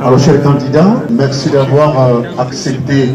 Alors, chers candidats, merci d'avoir accepté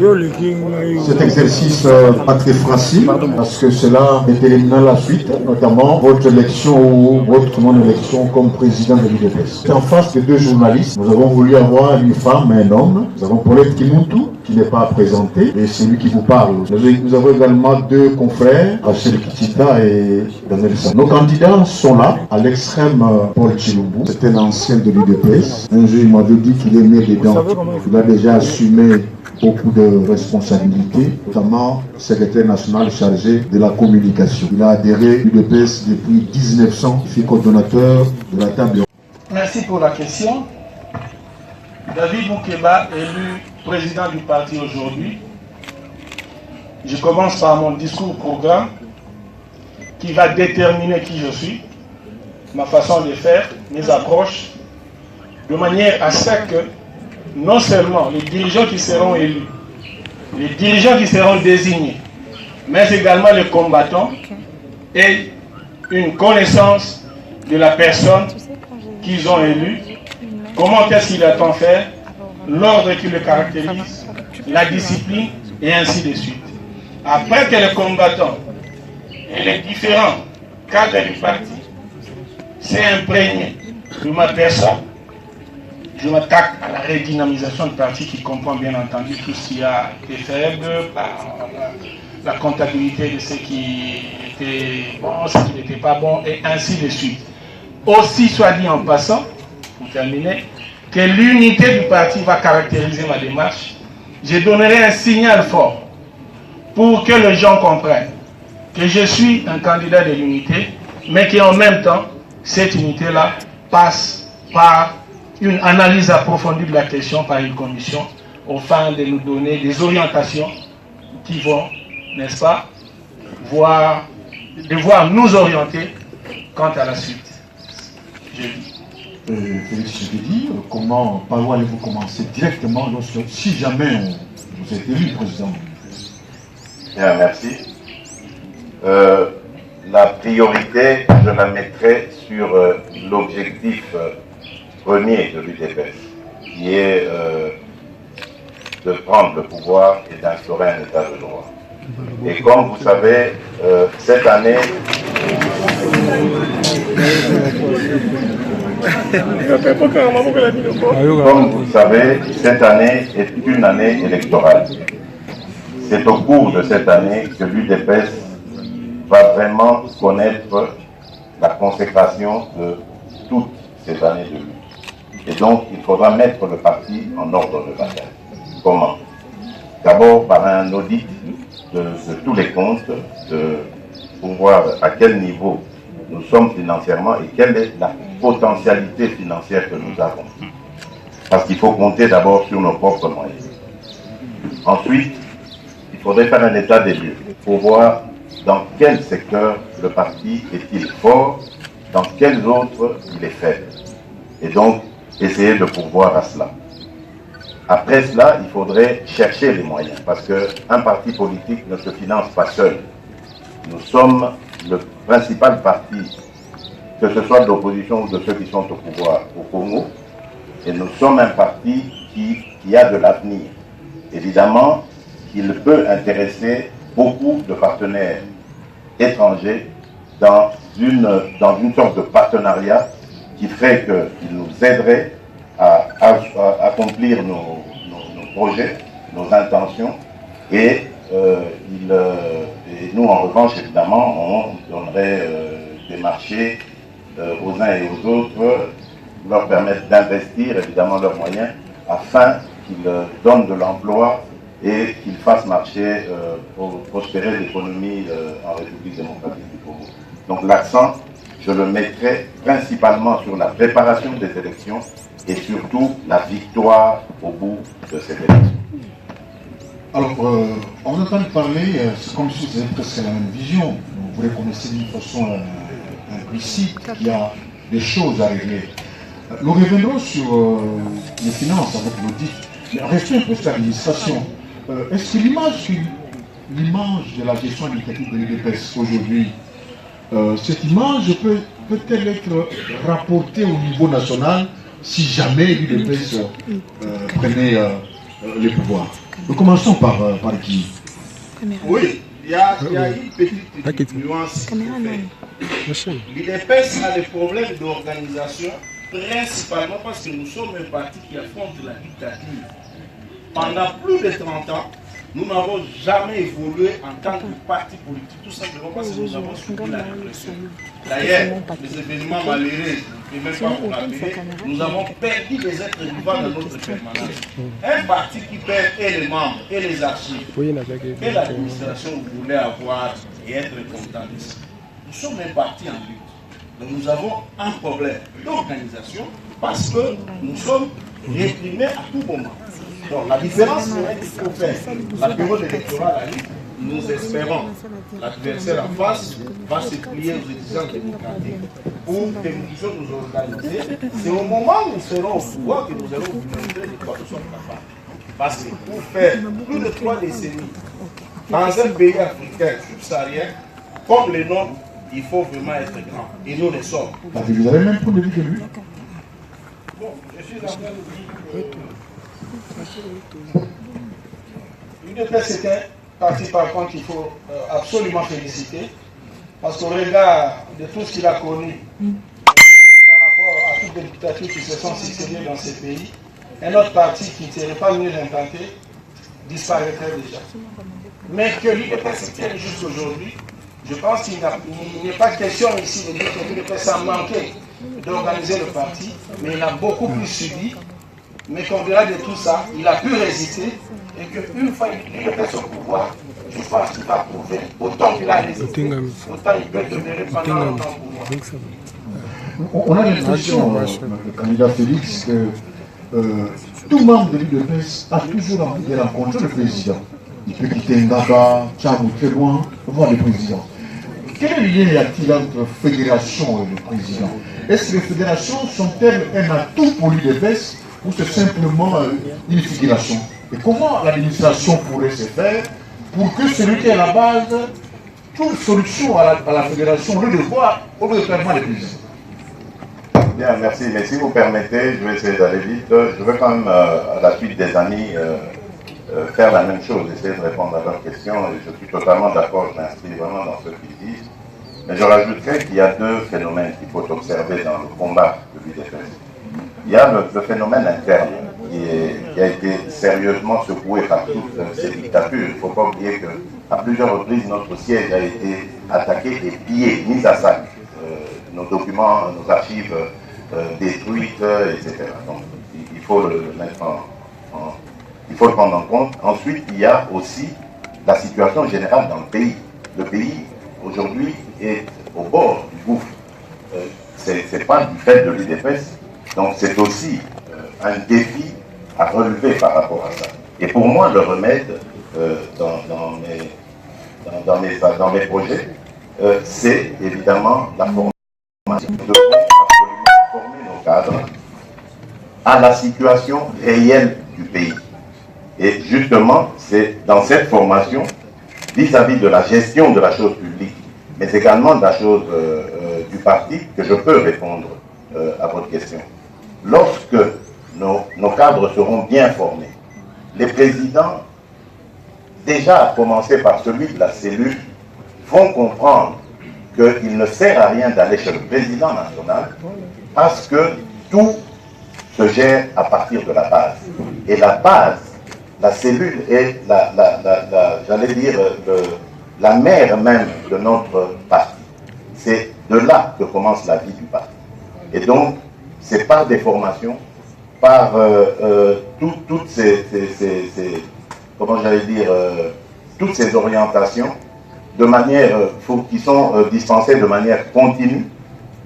cet exercice pas très facile, parce que cela déterminera la suite, notamment votre élection ou votre non-élection comme président de l'UDPS. En face de deux journalistes, nous avons voulu avoir une femme et un homme. Nous avons Paulette Kimuntu, qui n'est pas présenté, et c'est lui qui vous parle. Nous avons également deux confrères, Rachel Kitita et Daniel San. Nos candidats sont là. À l'extrême, Paul Chilumbu, c'est un ancien de l'UDPS. Un jour, il m'avait dit qu'il est né dedans. Il a déjà assumé beaucoup de responsabilités, notamment secrétaire national chargé de la communication. Il a adhéré à l'UDPS depuis 1900. Il fut coordonnateur de la table. Merci pour la question. David Moukeba, élu président du parti aujourd'hui. Je commence par mon discours-programme qui va déterminer qui je suis, ma façon de faire, mes approches, de manière à ce que non seulement les dirigeants qui seront élus, les dirigeants qui seront désignés, mais également les combattants aient une connaissance de la personne qu'ils ont élue, comment est-ce qu'il attend faire, l'ordre qui le caractérise, la discipline et ainsi de suite. Après que les combattants et les différents cadres du parti s'est imprégné de ma personne, je m'attaque à la redynamisation du parti qui comprend bien entendu tout ce qui a été faible, la comptabilité de ce qui était bon, ce qui n'était pas bon, et ainsi de suite. Aussi, soit dit en passant, pour terminer, que l'unité du parti va caractériser ma démarche. Je donnerai un signal fort pour que les gens comprennent que je suis un candidat de l'unité, mais qu'en même temps, cette unité-là passe par une analyse approfondie de la question par une commission, au fin de nous donner des orientations qui vont, n'est-ce pas, devoir nous orienter quant à la suite. Félix Tshisekedi, par où allez-vous commencer directement si jamais vous êtes élu président? Bien, merci. La priorité, je la mettrai sur l'objectif premier de l'UDPS, qui est de prendre le pouvoir et d'instaurer un état de droit. Et comme vous savez, cette année... Comme vous le savez, cette année est une année électorale. C'est au cours de cette année que l'UDPS va vraiment connaître la consécration de toutes ces années de lutte. Et donc, il faudra mettre le parti en ordre de bataille. Comment? D'abord par un audit de tous les comptes, pour voir à quel niveau nous sommes financièrement et quelle est la potentialité financière que nous avons. Parce qu'il faut compter d'abord sur nos propres moyens. Ensuite, il faudrait faire un état des lieux pour voir dans quel secteur le parti est-il fort, dans quels autres il est faible. Et donc, essayer de pourvoir à cela. Après cela, il faudrait chercher les moyens, parce qu'un parti politique ne se finance pas seul. Nous sommes le principal parti, que ce soit de l'opposition ou de ceux qui sont au pouvoir au Congo, et nous sommes un parti qui a de l'avenir. Évidemment, il peut intéresser beaucoup de partenaires étrangers dans une sorte de partenariat qui ferait qu'ils nous aideraient à accomplir nos projets, nos intentions, et nous, en revanche, évidemment, on donnerait des marchés aux uns et aux autres, leur permettre d'investir, évidemment, leurs moyens, afin qu'ils donnent de l'emploi et qu'ils fassent marcher, pour prospérer l'économie en République démocratique du Congo. Donc l'accent, je le mettrai principalement sur la préparation des élections et surtout la victoire au bout de ces élections. Alors, on entend parler, c'est comme si vous avez presque la même vision. Vous reconnaissez d'une façon implicite qu'il y a des choses à régler. Nous reviendrons sur les finances avec l'audit. Mais restons un peu sur l'administration. Est-ce que l'image de la gestion administrative de l'UDPS aujourd'hui, cette image peut-elle être rapportée au niveau national si jamais l'UDPS prenait les pouvoirs. Nous commençons par qui? Oui, il y a une petite nuance. L'UDPS a des problèmes d'organisation, principalement parce que nous sommes un parti qui affronte la dictature. Pendant plus de 30 ans, nous n'avons jamais évolué en tant que parti politique, tout simplement parce que nous avons subi la répression. D'ailleurs, les événements malheureux, et même pas pour rappeler, nous avons perdu des êtres vivants dans notre permanence. Un parti qui perd et les membres, et les archives, et l'administration voulait avoir et être content de ça. Nous sommes un parti en lutte. Donc nous avons un problème d'organisation parce que nous sommes réprimés à tout moment. Donc la différence, c'est qu'il faut faire la période électorale à l'île. Nous espérons l'adversaire en face va se plier aux exigences démocratiques pour que nous puissions nous organiser. C'est au moment où nous serons au pouvoir que nous allons vous montrer de quoi nous sommes capables. Parce que pour faire plus de 3 décennies dans un pays africain subsaharien comme le nôtre, il faut vraiment être grand. Et nous le sommes. Vous avez même point de vue que lui? Bon, je suis en train de dire l'UDPS, c'est un parti par contre qu'il faut absolument féliciter. Parce qu'au regard de tout ce qu'il a connu par rapport à toutes les dictatures qui se sont succédées dans ces pays, un autre parti qui ne serait pas mieux implanté disparaîtrait déjà. Mais que l'UDPS se tienne jusqu'aujourd'hui, je pense qu'il n'est pas question ici de dire que l'UDPS a manqué d'organiser le parti, mais il a beaucoup plus subi. Mais qu'au delà de tout ça, il a pu résister et qu'une fois qu'il est au pouvoir, je pense qu'il va prouver autant qu'il a résisté, autant il peut demeurer pendant longtemps au pouvoir. On a l'impression, le candidat Félix, que tout membre de l'UDPS a toujours envie de rencontrer le président. Il peut quitter Ngaba, Tchadou, très loin, voir le président. Quel lien y a-t-il entre fédération et le président? Est-ce que les fédérations sont-elles un atout pour l'UDPS ou c'est simplement une figuration? Et comment l'administration pourrait se faire pour que celui qui est à la base trouve solution à la fédération au lieu de voir, au lieu de faire mal les présidents? Bien, merci. Mais si vous permettez, je vais essayer d'aller vite. Je veux quand même, à la suite des amis, faire la même chose, essayer de répondre à leurs questions. Et je suis totalement d'accord, je m'inscris vraiment dans ce qu'ils disent. Mais je rajouterais qu'il y a 2 phénomènes qu'il faut observer dans le combat de l'UDPS. Il y a le phénomène interne qui a été sérieusement secoué par toutes ces dictatures. Il ne faut pas oublier qu'à plusieurs reprises, notre siège a été attaqué et pillé, mis à sac. Nos documents, nos archives détruites, etc. Donc il faut le mettre il faut le prendre en compte. Ensuite, il y a aussi la situation générale dans le pays. Le pays, aujourd'hui, est au bord du gouffre. Ce n'est pas du fait de l'UDPS. Donc c'est aussi un défi à relever par rapport à ça. Et pour moi, le remède dans mes projets, c'est évidemment la formation. Nous devons absolument former nos cadres à la situation réelle du pays. Et justement, c'est dans cette formation, vis-à-vis de la gestion de la chose publique, mais également de la chose du parti, que je peux répondre à votre question. Lorsque nos cadres seront bien formés, les présidents, déjà à commencer par celui de la cellule, vont comprendre qu'il ne sert à rien d'aller chez le président national parce que tout se gère à partir de la base. Et la base, la cellule est j'allais dire, la mère même de notre parti. C'est de là que commence la vie du parti. Et donc, c'est par des formations, par toutes ces comment j'allais dire, toutes ces orientations, de manière, qui sont dispensées de manière continue,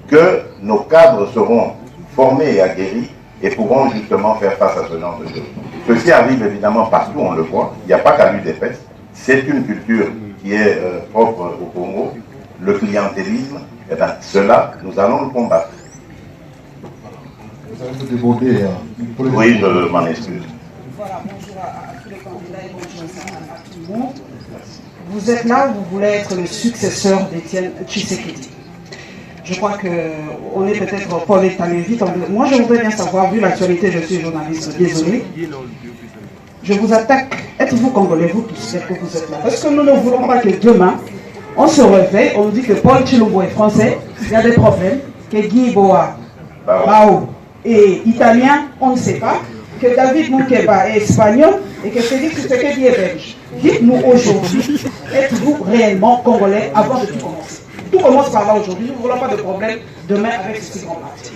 que nos cadres seront formés et aguerris et pourront justement faire face à ce genre de choses. Ceci arrive évidemment partout, on le voit, il n'y a pas qu'à l'UDPS, c'est une culture qui est propre au Congo, le clientélisme, et bien cela, nous allons le combattre. Vous allez me demander oui, je m'en excuse. Voilà, bonjour à tous les candidats et bonjour à tout le monde. Vous êtes là, vous voulez être le successeur d'Étienne Tshisekedi. Je crois qu'on est peut-être Paul est allé vite. Moi, je voudrais bien savoir, vu l'actualité, je suis journaliste, désolé. Je vous attaque. Êtes-vous Congolais, vous tous, que vous êtes là? Parce que nous ne voulons pas que demain, on se réveille, on nous dit que Paul Tshilombo est français, il y a des problèmes, que Guy Boa, Bao est italien, on ne sait pas, que David Moukeba est espagnol et que Félix Tshisekedi est belge. Dites-nous aujourd'hui, êtes-vous réellement Congolais avant de tout commencer? Tout commence par là aujourd'hui, nous ne voulons pas de problème demain avec ce si grand parti.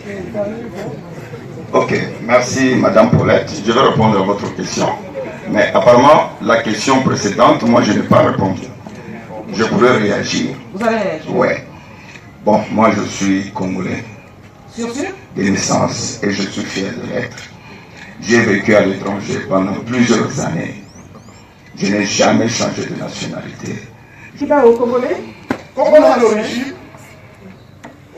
Ok, merci Madame Paulette. Je vais répondre à votre question. Mais apparemment, la question précédente, moi je n'ai pas répondu. Je pourrais réagir. Vous allez réagir? Oui. Bon, moi je suis Congolais. Sûr? De naissance et je suis fier de l'être. J'ai vécu à l'étranger pendant plusieurs années. Je n'ai jamais changé de nationalité. Qui va au Congolais? Congolais d'origine,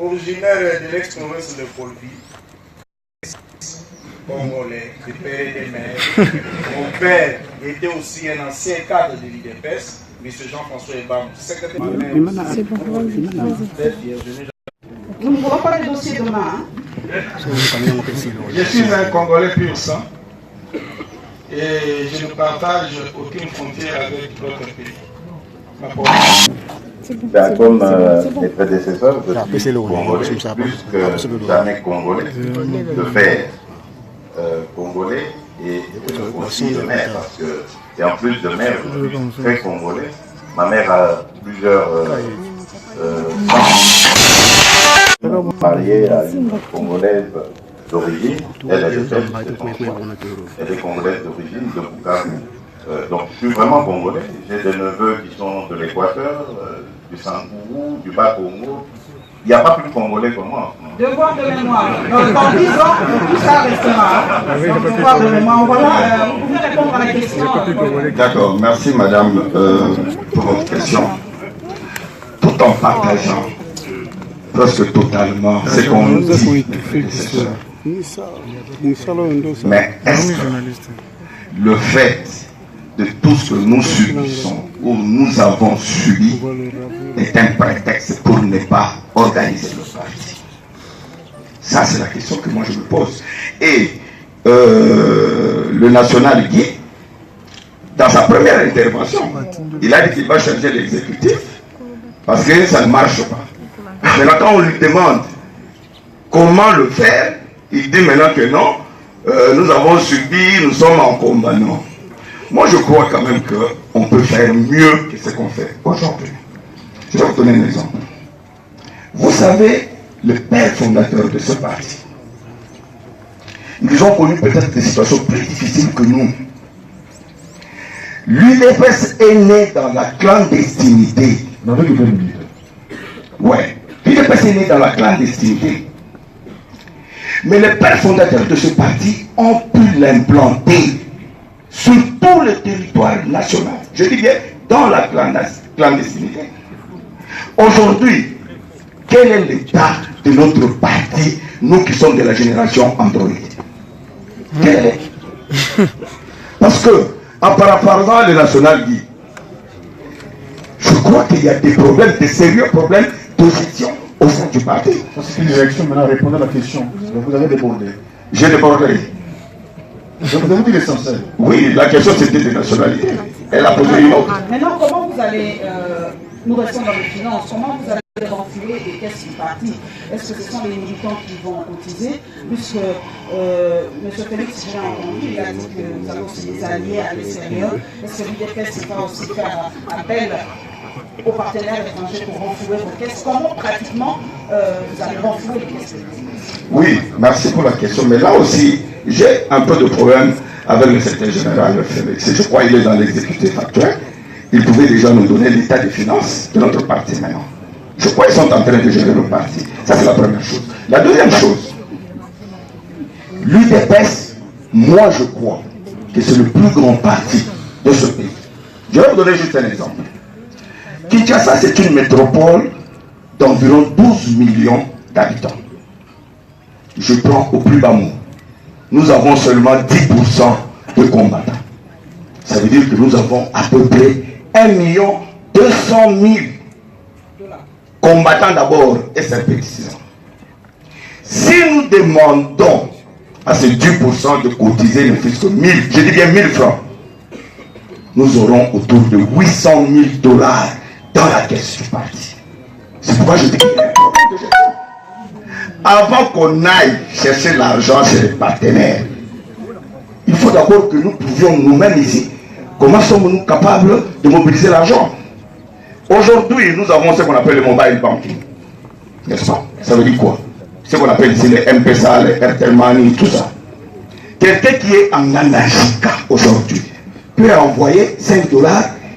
originaire de l'ex-province de Colby. Congolais, de père et de mère. Mon père était aussi un ancien cadre de l'IDPS, M. Jean-François Ebam, secrétaire de maire. Nous ne voulons pas de dossier demain. Je suis un Congolais pur sang et je ne partage aucune frontière avec d'autres pays. Ben, comme mes prédécesseurs, je suis Congolais, plus que jamais Congolais, de père Congolais et aussi de mère, parce que, et en plus de mère, je suis très Congolais. Ma mère a plusieurs mariée à une Congolaise d'origine, elle est Congolaise d'origine, de Bukavu. Donc je suis vraiment Congolais, j'ai des neveux qui sont de l'Équateur, du Sangourou, du Bas-Congo. Il n'y a pas plus de Congolais que moi. Devoir de mémoire. Donc dans 10 ans, tout ça restera. Donc devoir de mémoire. Voilà, vous pouvez répondre à la question. D'accord, merci Madame pour votre question. Tout en partageant presque totalement ce qu'on nous dit. Mais est-ce que le fait de tout ce que nous subissons ou nous avons subi est un prétexte pour ne pas organiser le parti? Ça, c'est la question que moi je me pose. Et le national Guy, dans sa première intervention, il a dit qu'il va changer l'exécutif parce que ça ne marche pas. Maintenant, quand on lui demande comment le faire, il dit maintenant que non, nous avons subi, nous sommes en combat. Non. Moi, je crois quand même qu'on peut faire mieux que ce qu'on fait aujourd'hui. Je vais vous donner un exemple. Vous savez, le père fondateur de ce parti, ils ont connu peut-être des situations plus difficiles que nous. L'UDPS est né dans la clandestinité. Ouais, l'UDPS est né dans la clandestinité. Mais les pères fondateurs de ce parti ont pu l'implanter sur tout le territoire national. Je dis bien dans la clandestinité. Aujourd'hui, quel est l'état de notre parti, nous qui sommes de la génération Android? Quel est? Parce que, en paraphrasant le national Guy, je crois qu'il y a des problèmes, des sérieux problèmes de gestion au sein du parti. Ça, c'est une réaction maintenant, répondez à la question. Vous avez débordé. J'ai débordé. Je vous ai dit l'essentiel. Oui, la question c'était de nationalité. Elle a posé une autre. Maintenant, comment vous allez, nous restons dans les finances, comment vous allez renflouer les caisses du parti? Est-ce que ce sont les militants qui vont cotiser? Puisque M. Félix, j'ai entendu, il a dit que nous avons aussi des alliés à l'extérieur. Est-ce que l'UDPS va aussi faire appel aux partenaires étrangers pour renflouer vos caisses? Comment pratiquement vous allez renflouer les caisses? Oui, merci pour la question. Mais là aussi, j'ai un peu de problème avec le secrétaire général Félix. Je crois qu'il est dans l'exécutif actuel. Il pouvait déjà nous donner l'état des finances de notre parti maintenant. Je crois qu'ils sont en train de gérer le parti. Ça, c'est la première chose. La deuxième chose, l'UDPS, moi je crois que c'est le plus grand parti de ce pays. Je vais vous donner juste un exemple. Kinshasa, c'est une métropole d'environ 12 millions d'habitants. Je prends au plus bas mot. Nous avons seulement 10% de combattants. Ça veut dire que nous avons à peu près 1 200 000 combattant d'abord et sympathisant. Si nous demandons à ces 10% de cotiser ne fût que 1000, je dis bien 1000 francs, nous aurons autour de 800 000 $ dans la caisse du parti. C'est pourquoi je dis qu'il y a un problème de gestion. Avant qu'on aille chercher l'argent chez les partenaires, il faut d'abord que nous trouvions nous-mêmes ici. Comment sommes-nous capables de mobiliser l'argent? Aujourd'hui, nous avons ce qu'on appelle le mobile banking. N'est-ce pas? Ça veut dire quoi? Ce qu'on appelle ici les M-Pesa, les Airtel Money, tout ça. Quelqu'un qui est en Anajika aujourd'hui peut envoyer 5 $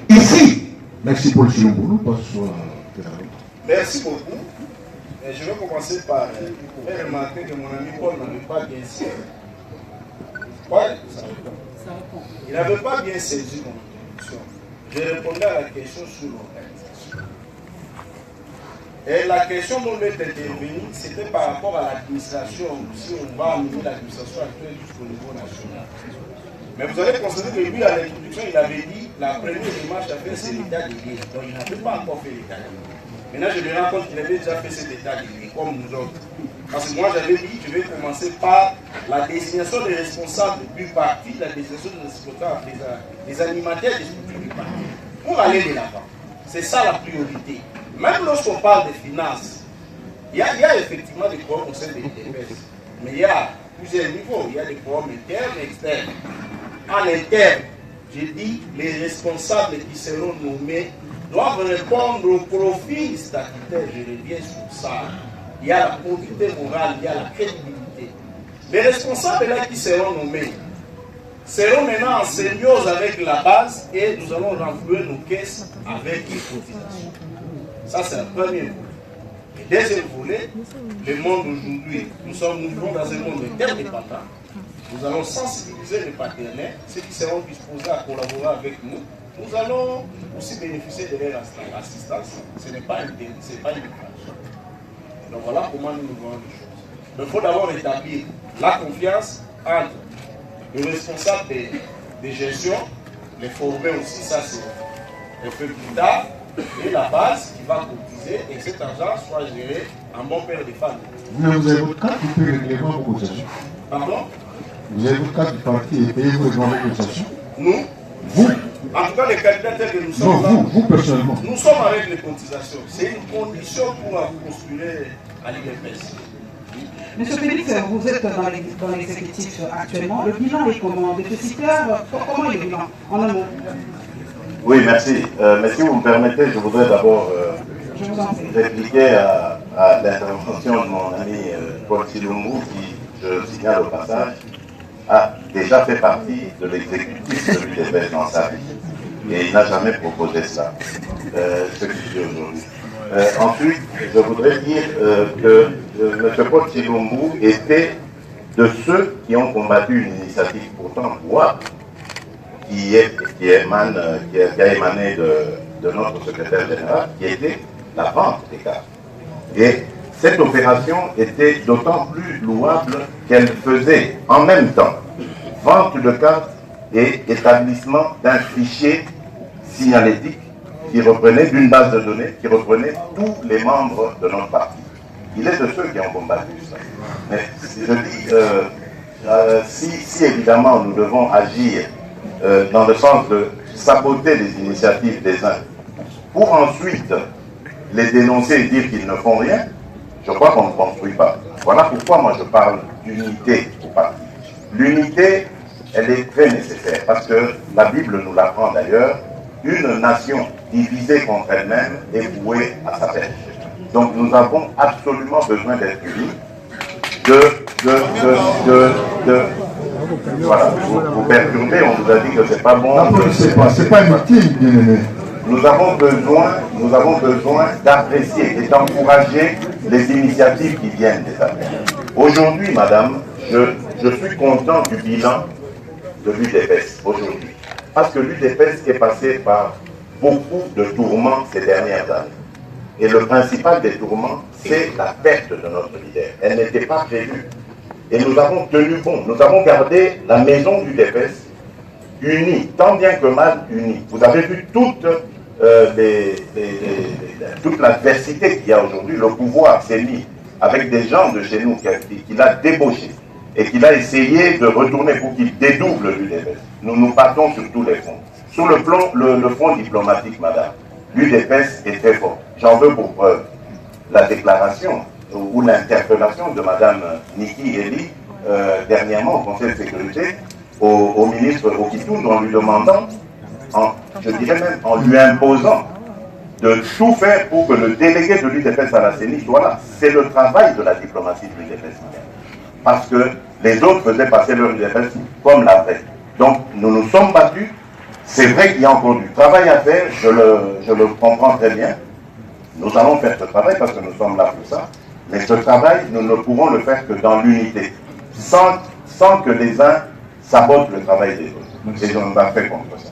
ici. Merci pour le Chilomboulou. Merci beaucoup. Et je vais commencer par faire remarquer que mon ami Paul n'avait pas bien saisi. Paul, il n'avait pas bien saisi mon introduction. Je répondais à la question sur l'organisation. Et la question dont on est intervenu, c'était par rapport à l'administration, si on va amener l'administration actuelle jusqu'au niveau national. Mais vous allez constater que lui, à l'introduction, il avait dit la première démarche à faire, c'est l'état des lieux. Donc il n'avait pas encore fait l'état des lieux. Maintenant, je me rends compte qu'il avait déjà fait cet état des lieux, comme nous autres. Parce que moi, j'avais dit, je vais commencer par la désignation des responsables du parti, la désignation des responsables des animateurs des structures du parti. Pour aller de l'avant. C'est ça la priorité. Même lorsqu'on parle des finances, il y a effectivement des programmes au sein des DPS. Mais il y a plusieurs niveaux. Il y a des programmes internes et externes. En interne, j'ai dit, les responsables qui seront nommés doivent répondre au profil statutaire. Je reviens sur ça. Il y a la probité morale, il y a la crédibilité. Les responsables là qui seront nommés seront maintenant en symbiose avec la base et nous allons renflouer nos caisses avec une cotisation. Ça, c'est le premier volet. Le deuxième volet, le monde aujourd'hui, nous vivons dans un monde interdépendant. Nous allons sensibiliser les partenaires, ceux qui seront disposés à collaborer avec nous. Nous allons aussi bénéficier de leur assistance. Ce n'est pas une infraction. Donc voilà comment nous voyons les choses. Il faut d'abord établir la confiance entre les responsables de gestion, les former aussi, ça c'est un peu plus tard, et la base qui va cotiser et cet argent soit géré en bon père de famille. Vous avez votre carte, vous payez régulièrement vos cotisations. Pardon? Vous avez votre carte du parti et payez régulièrement vos cotisations. Nous? Vous? En tout cas, les candidats tels que nous sommes non, là, vous personnellement. Nous sommes avec les cotisations. C'est une condition pour postuler à l'IDPS. Monsieur Félix, vous êtes dans l'exécutif actuellement. Le bilan est comment? Déficitaire? Comment est le bilan? En un mot. Oui, merci. Mais si vous me permettez, je voudrais d'abord répliquer à l'intervention de mon ami Paul Chilomboulou, qui, je signale au passage, a déjà fait partie de l'exécutif de l'UDPS dans sa vie. Et il n'a jamais proposé ça, ce qu'il dit aujourd'hui. Ensuite, je voudrais dire que M. Paul Chilomboulou était de ceux qui ont combattu une initiative pourtant louable, qui a émané de notre secrétaire général, qui était la vente des cartes. Et cette opération était d'autant plus louable qu'elle faisait en même temps vente de cartes et établissement d'un fichier signalétique qui reprenait, d'une base de données, qui reprenait tous les membres de notre parti. Il est de ceux qui ont combattu ça. Mais je dis, si évidemment nous devons agir dans le sens de saboter les initiatives des uns, pour ensuite les dénoncer et dire qu'ils ne font rien, je crois qu'on ne construit pas. Voilà pourquoi moi je parle d'unité au parti. L'unité, elle est très nécessaire, parce que la Bible nous l'apprend d'ailleurs, une nation divisée contre elle-même est vouée à sa perte. Donc nous avons absolument besoin d'être unis, voilà, vous perturbez, on vous a dit que c'est pas bon. C'est pas inutile, bien aimé. Nous avons besoin d'apprécier et d'encourager les initiatives qui viennent des affaires. Aujourd'hui, madame, je suis content du bilan de l'UDPS aujourd'hui. Parce que l'UDPS est passé par beaucoup de tourments ces dernières années. Et le principal des tourments, c'est la perte de notre leader. Elle n'était pas prévue. Et nous avons tenu bon. Nous avons gardé la maison du DPS unie, tant bien que mal unie. Vous avez vu toutes toute l'adversité qu'il y a aujourd'hui, le pouvoir s'est mis avec des gens de chez nous qu'il a débauché et qu'il a essayé de retourner pour qu'il dédouble l'UDPS. Nous partons sur tous les fronts. Sur le front diplomatique, madame, l'UDPS est très fort. J'en veux pour preuve la déclaration ou l'interpellation de madame Niki Eli dernièrement au Conseil de sécurité au ministre Okitoun en lui demandant, je dirais même en lui imposant de tout faire pour que le délégué de l'UDPS à la CENI soit là. C'est le travail de la diplomatie de l'UDPS. Parce que les autres faisaient passer leur UDPS comme la paix. Donc nous nous sommes battus. C'est vrai qu'il y a encore du travail à faire, je le comprends très bien. Nous allons faire ce travail parce que nous sommes là pour ça. Mais ce travail, nous ne pourrons le faire que dans l'unité, sans que les uns sabotent le travail des autres. Et on va faire contre ça.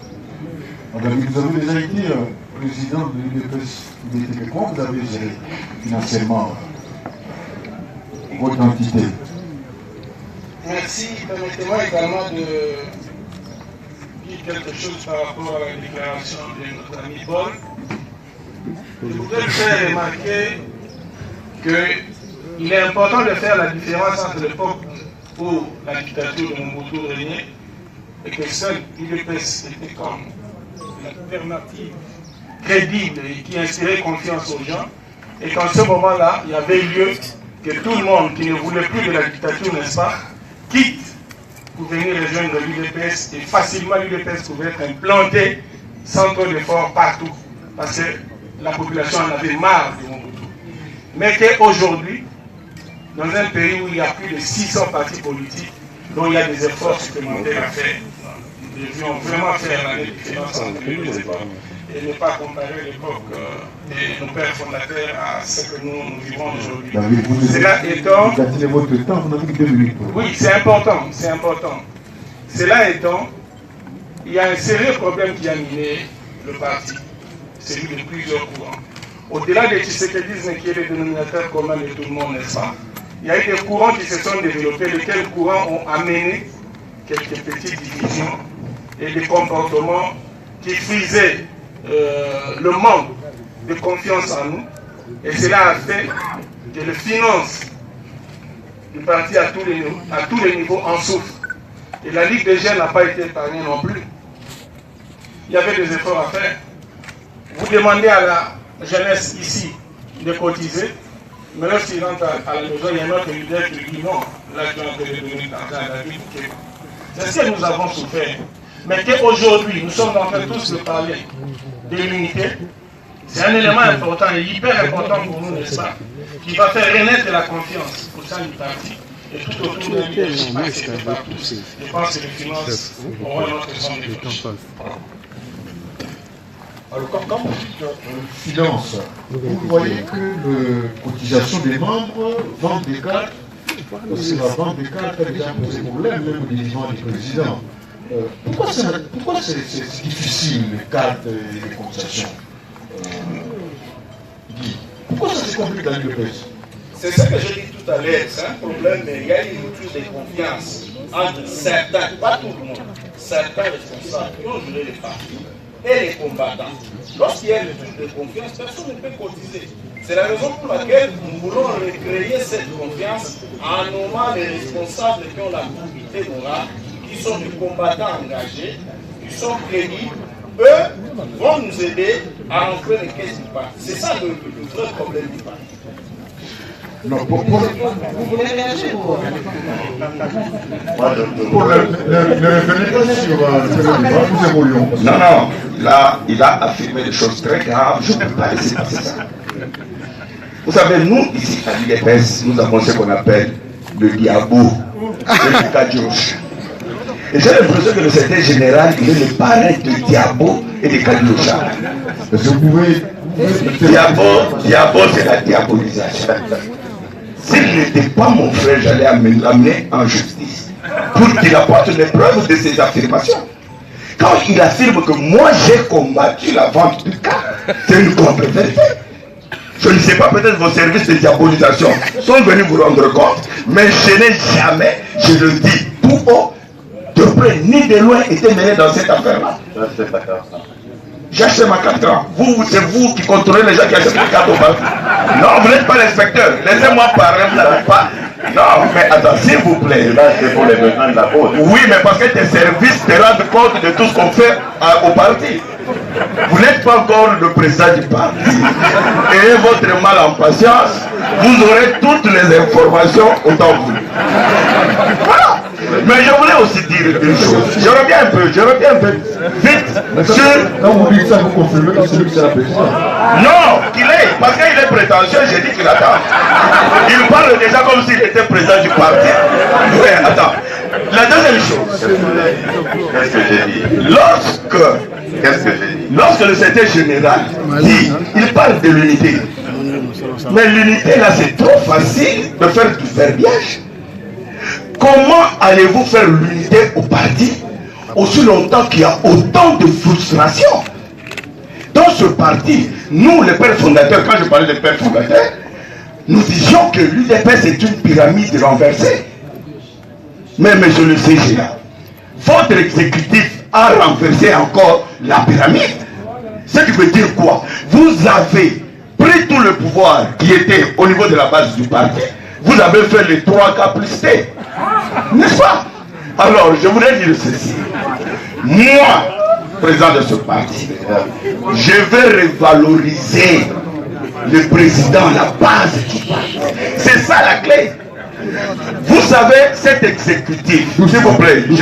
Madame, vous avez déjà été président de l'UDPS. Comment vous avez géré financièrement votre entité? Merci. Permettez-moi également de dire quelque chose par rapport à la déclaration de notre ami Paul. Je voudrais faire remarquer qu'il est important de faire la différence entre l'époque où la dictature de Mobutu régnait et que seul l'UDPS était comme l'alternative crédible et qui inspirait confiance aux gens, et qu'en ce moment-là, il y avait lieu que tout le monde qui ne voulait plus de la dictature, n'est-ce pas, quitte pour venir rejoindre l'UDPS, et facilement l'UDPS pouvait être implanté sans trop d'efforts partout, parce que la population en avait marre de Mobutu. Mais qu'aujourd'hui, dans un pays où il y a plus de 600 partis politiques, dont il y a des efforts supplémentaires à faire, nous devions vraiment faire la différence entre les deux époques et ne pas comparer l'époque de nos pères fondateurs à ce que nous vivons aujourd'hui. Cela étant... Oui, c'est important, c'est important. Cela étant, il y a un sérieux problème qui a miné le parti, celui de plusieurs courants. Au-delà des tshisekidisme qui est le dénominateur commun de tout le monde, n'est-ce pas? Il y a eu des courants qui se sont développés, lesquels courants ont amené quelques petites divisions et des comportements qui frisaient le manque de confiance en nous. Et cela a fait que les finances du parti à tous les niveaux en souffrent. Et la Ligue des jeunes n'a pas été épargnée non plus. Il y avait des efforts à faire. Vous demandez à la jeunesse ici de cotiser, mais lorsqu'il rentre à la maison, il y a un autre leader qui dit non, là tu es en train de donner de l'argent à la ville. C'est ce que nous avons souffert. Mais qu'aujourd'hui, nous sommes en train tous de parler de l'unité, c'est un élément important et hyper important pour nous, n'est-ce pas, qui va faire renaître la confiance au sein du parti. Et tout autour de l'unité, je pense que les finances auront une autre son de cloche. Alors, quand vous dites finance, vous voyez que la cotisation des membres, vente des cartes, c'est la vente des cartes qui a déjà posé problème, même au niveau du président. Pourquoi c'est difficile, les cartes et les cotisations Pourquoi ça se complique dans l'UDPS? C'est ce que j'ai dit tout à l'heure, c'est un problème, mais il y a une rupture de confiance entre certains, pas tout le monde, certains responsables qui ont géré les partis et les combattants. Lorsqu'il y a une rupture de confiance, personne ne peut cotiser. C'est la raison pour laquelle nous voulons recréer cette confiance en nommant les responsables qui ont la probité morale, qui sont des combattants engagés, qui sont crédibles. Eux vont nous aider à rentrer les caisses du parti. C'est ça le vrai problème du parti. Non, vous voulez réagir pour nous évoluons. Non, là, il a affirmé des choses très graves, je ne peux pas laisser passer ça. Vous savez, nous, ici, à l'UDPS, nous avons ce qu'on appelle le diabo, le Kadioche. Et j'ai l'impression que le secrétaire général, il est le parrain de Diabo et de Kadiocha. Diabo, c'est la diabolisation. S'il n'était pas mon frère, j'allais l'amener en justice pour qu'il apporte les preuves de ses affirmations. Quand il affirme que moi j'ai combattu la vente de cartes, c'est une contre-vérité. Je ne sais pas, peut-être vos services de diabolisation sont venus vous rendre compte, mais je n'ai jamais, je le dis tout haut, de près ni de loin été mené dans cette affaire-là. J'achète ma carte. Vous, c'est vous qui contrôlez les gens qui achètent les cartes au parti. Non, vous n'êtes pas l'inspecteur. Laissez-moi parler, vous n'avez pas. Non, mais attends, s'il vous plaît. Là, c'est pour les besoins de la cause. Oui, mais parce que tes services te rendent compte de tout ce qu'on fait au parti. Vous n'êtes pas encore le président du parti. Ayez votre mal en patience. Vous aurez toutes les informations autant que vous. Voilà. Mais je voulais aussi dire une chose. Je reviens un peu. Vite. Quand vous dites ça, vous confirmez que c'est lui qui est la présidente. Non, qu'il est. Parce qu'il est prétentieux, j'ai dit qu'il attend. Il parle déjà comme s'il était président du parti. Oui, attends. La deuxième chose. Qu'est-ce que j'ai dit? Lorsque le secrétaire général dit, il parle de l'unité. Mais l'unité là, c'est trop facile de faire du verbiage. Comment allez-vous faire l'unité au parti aussi longtemps qu'il y a autant de frustration? Dans ce parti, nous les pères fondateurs, quand je parlais des pères fondateurs, nous disions que l'UDPS est une pyramide renversée. Mais monsieur le CGA, votre exécutif a renversé encore la pyramide. Ce qui veut dire quoi? Vous avez pris tout le pouvoir qui était au niveau de la base du parti. Vous avez fait les 3K plus T. N'est-ce pas? Alors, je voudrais dire ceci. Moi, président de ce parti, je vais revaloriser le président, la base du parti. C'est ça la clé. Vous savez, cet exécutif, s'il vous plaît, je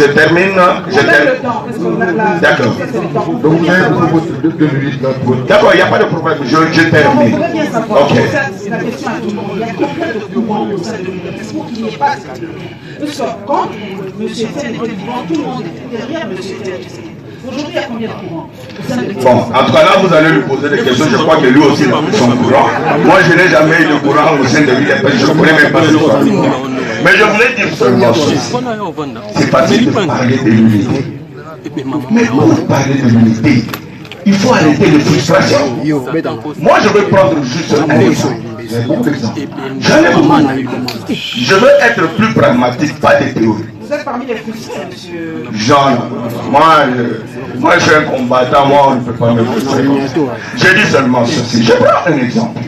termine. D'accord. Donc vous avez votre 2 minutes là pour... D'accord, il n'y a pas de problème, je termine. Ok. La question à tout le monde, il y a combien de courants au sein de l'UDPS pour qu'il n'y ait pas de sort. Quand M. Etienne était devant, tout le monde était derrière M. Etienne. Aujourd'hui, il y a combien de courants? Bon, en tout cas là, vous allez lui poser des questions. Je crois que lui aussi il a pris son courant. Moi, je n'ai jamais eu de courant au sein de l'UDPS. Je ne connais même pas ce soir. Mais je voulais dire seulement ceci. C'est facile de parler de l'unité. Mais pour parler de l'unité, il faut arrêter les frustrations. Moi, je vais prendre juste un exemple. J'en ai beaucoup. Je veux être plus pragmatique, pas de théorie. Vous êtes parmi les frustrés, monsieur. Jean, moi je suis un combattant, moi on ne peut pas me frustrer. Je dis seulement ceci. Je prends un exemple.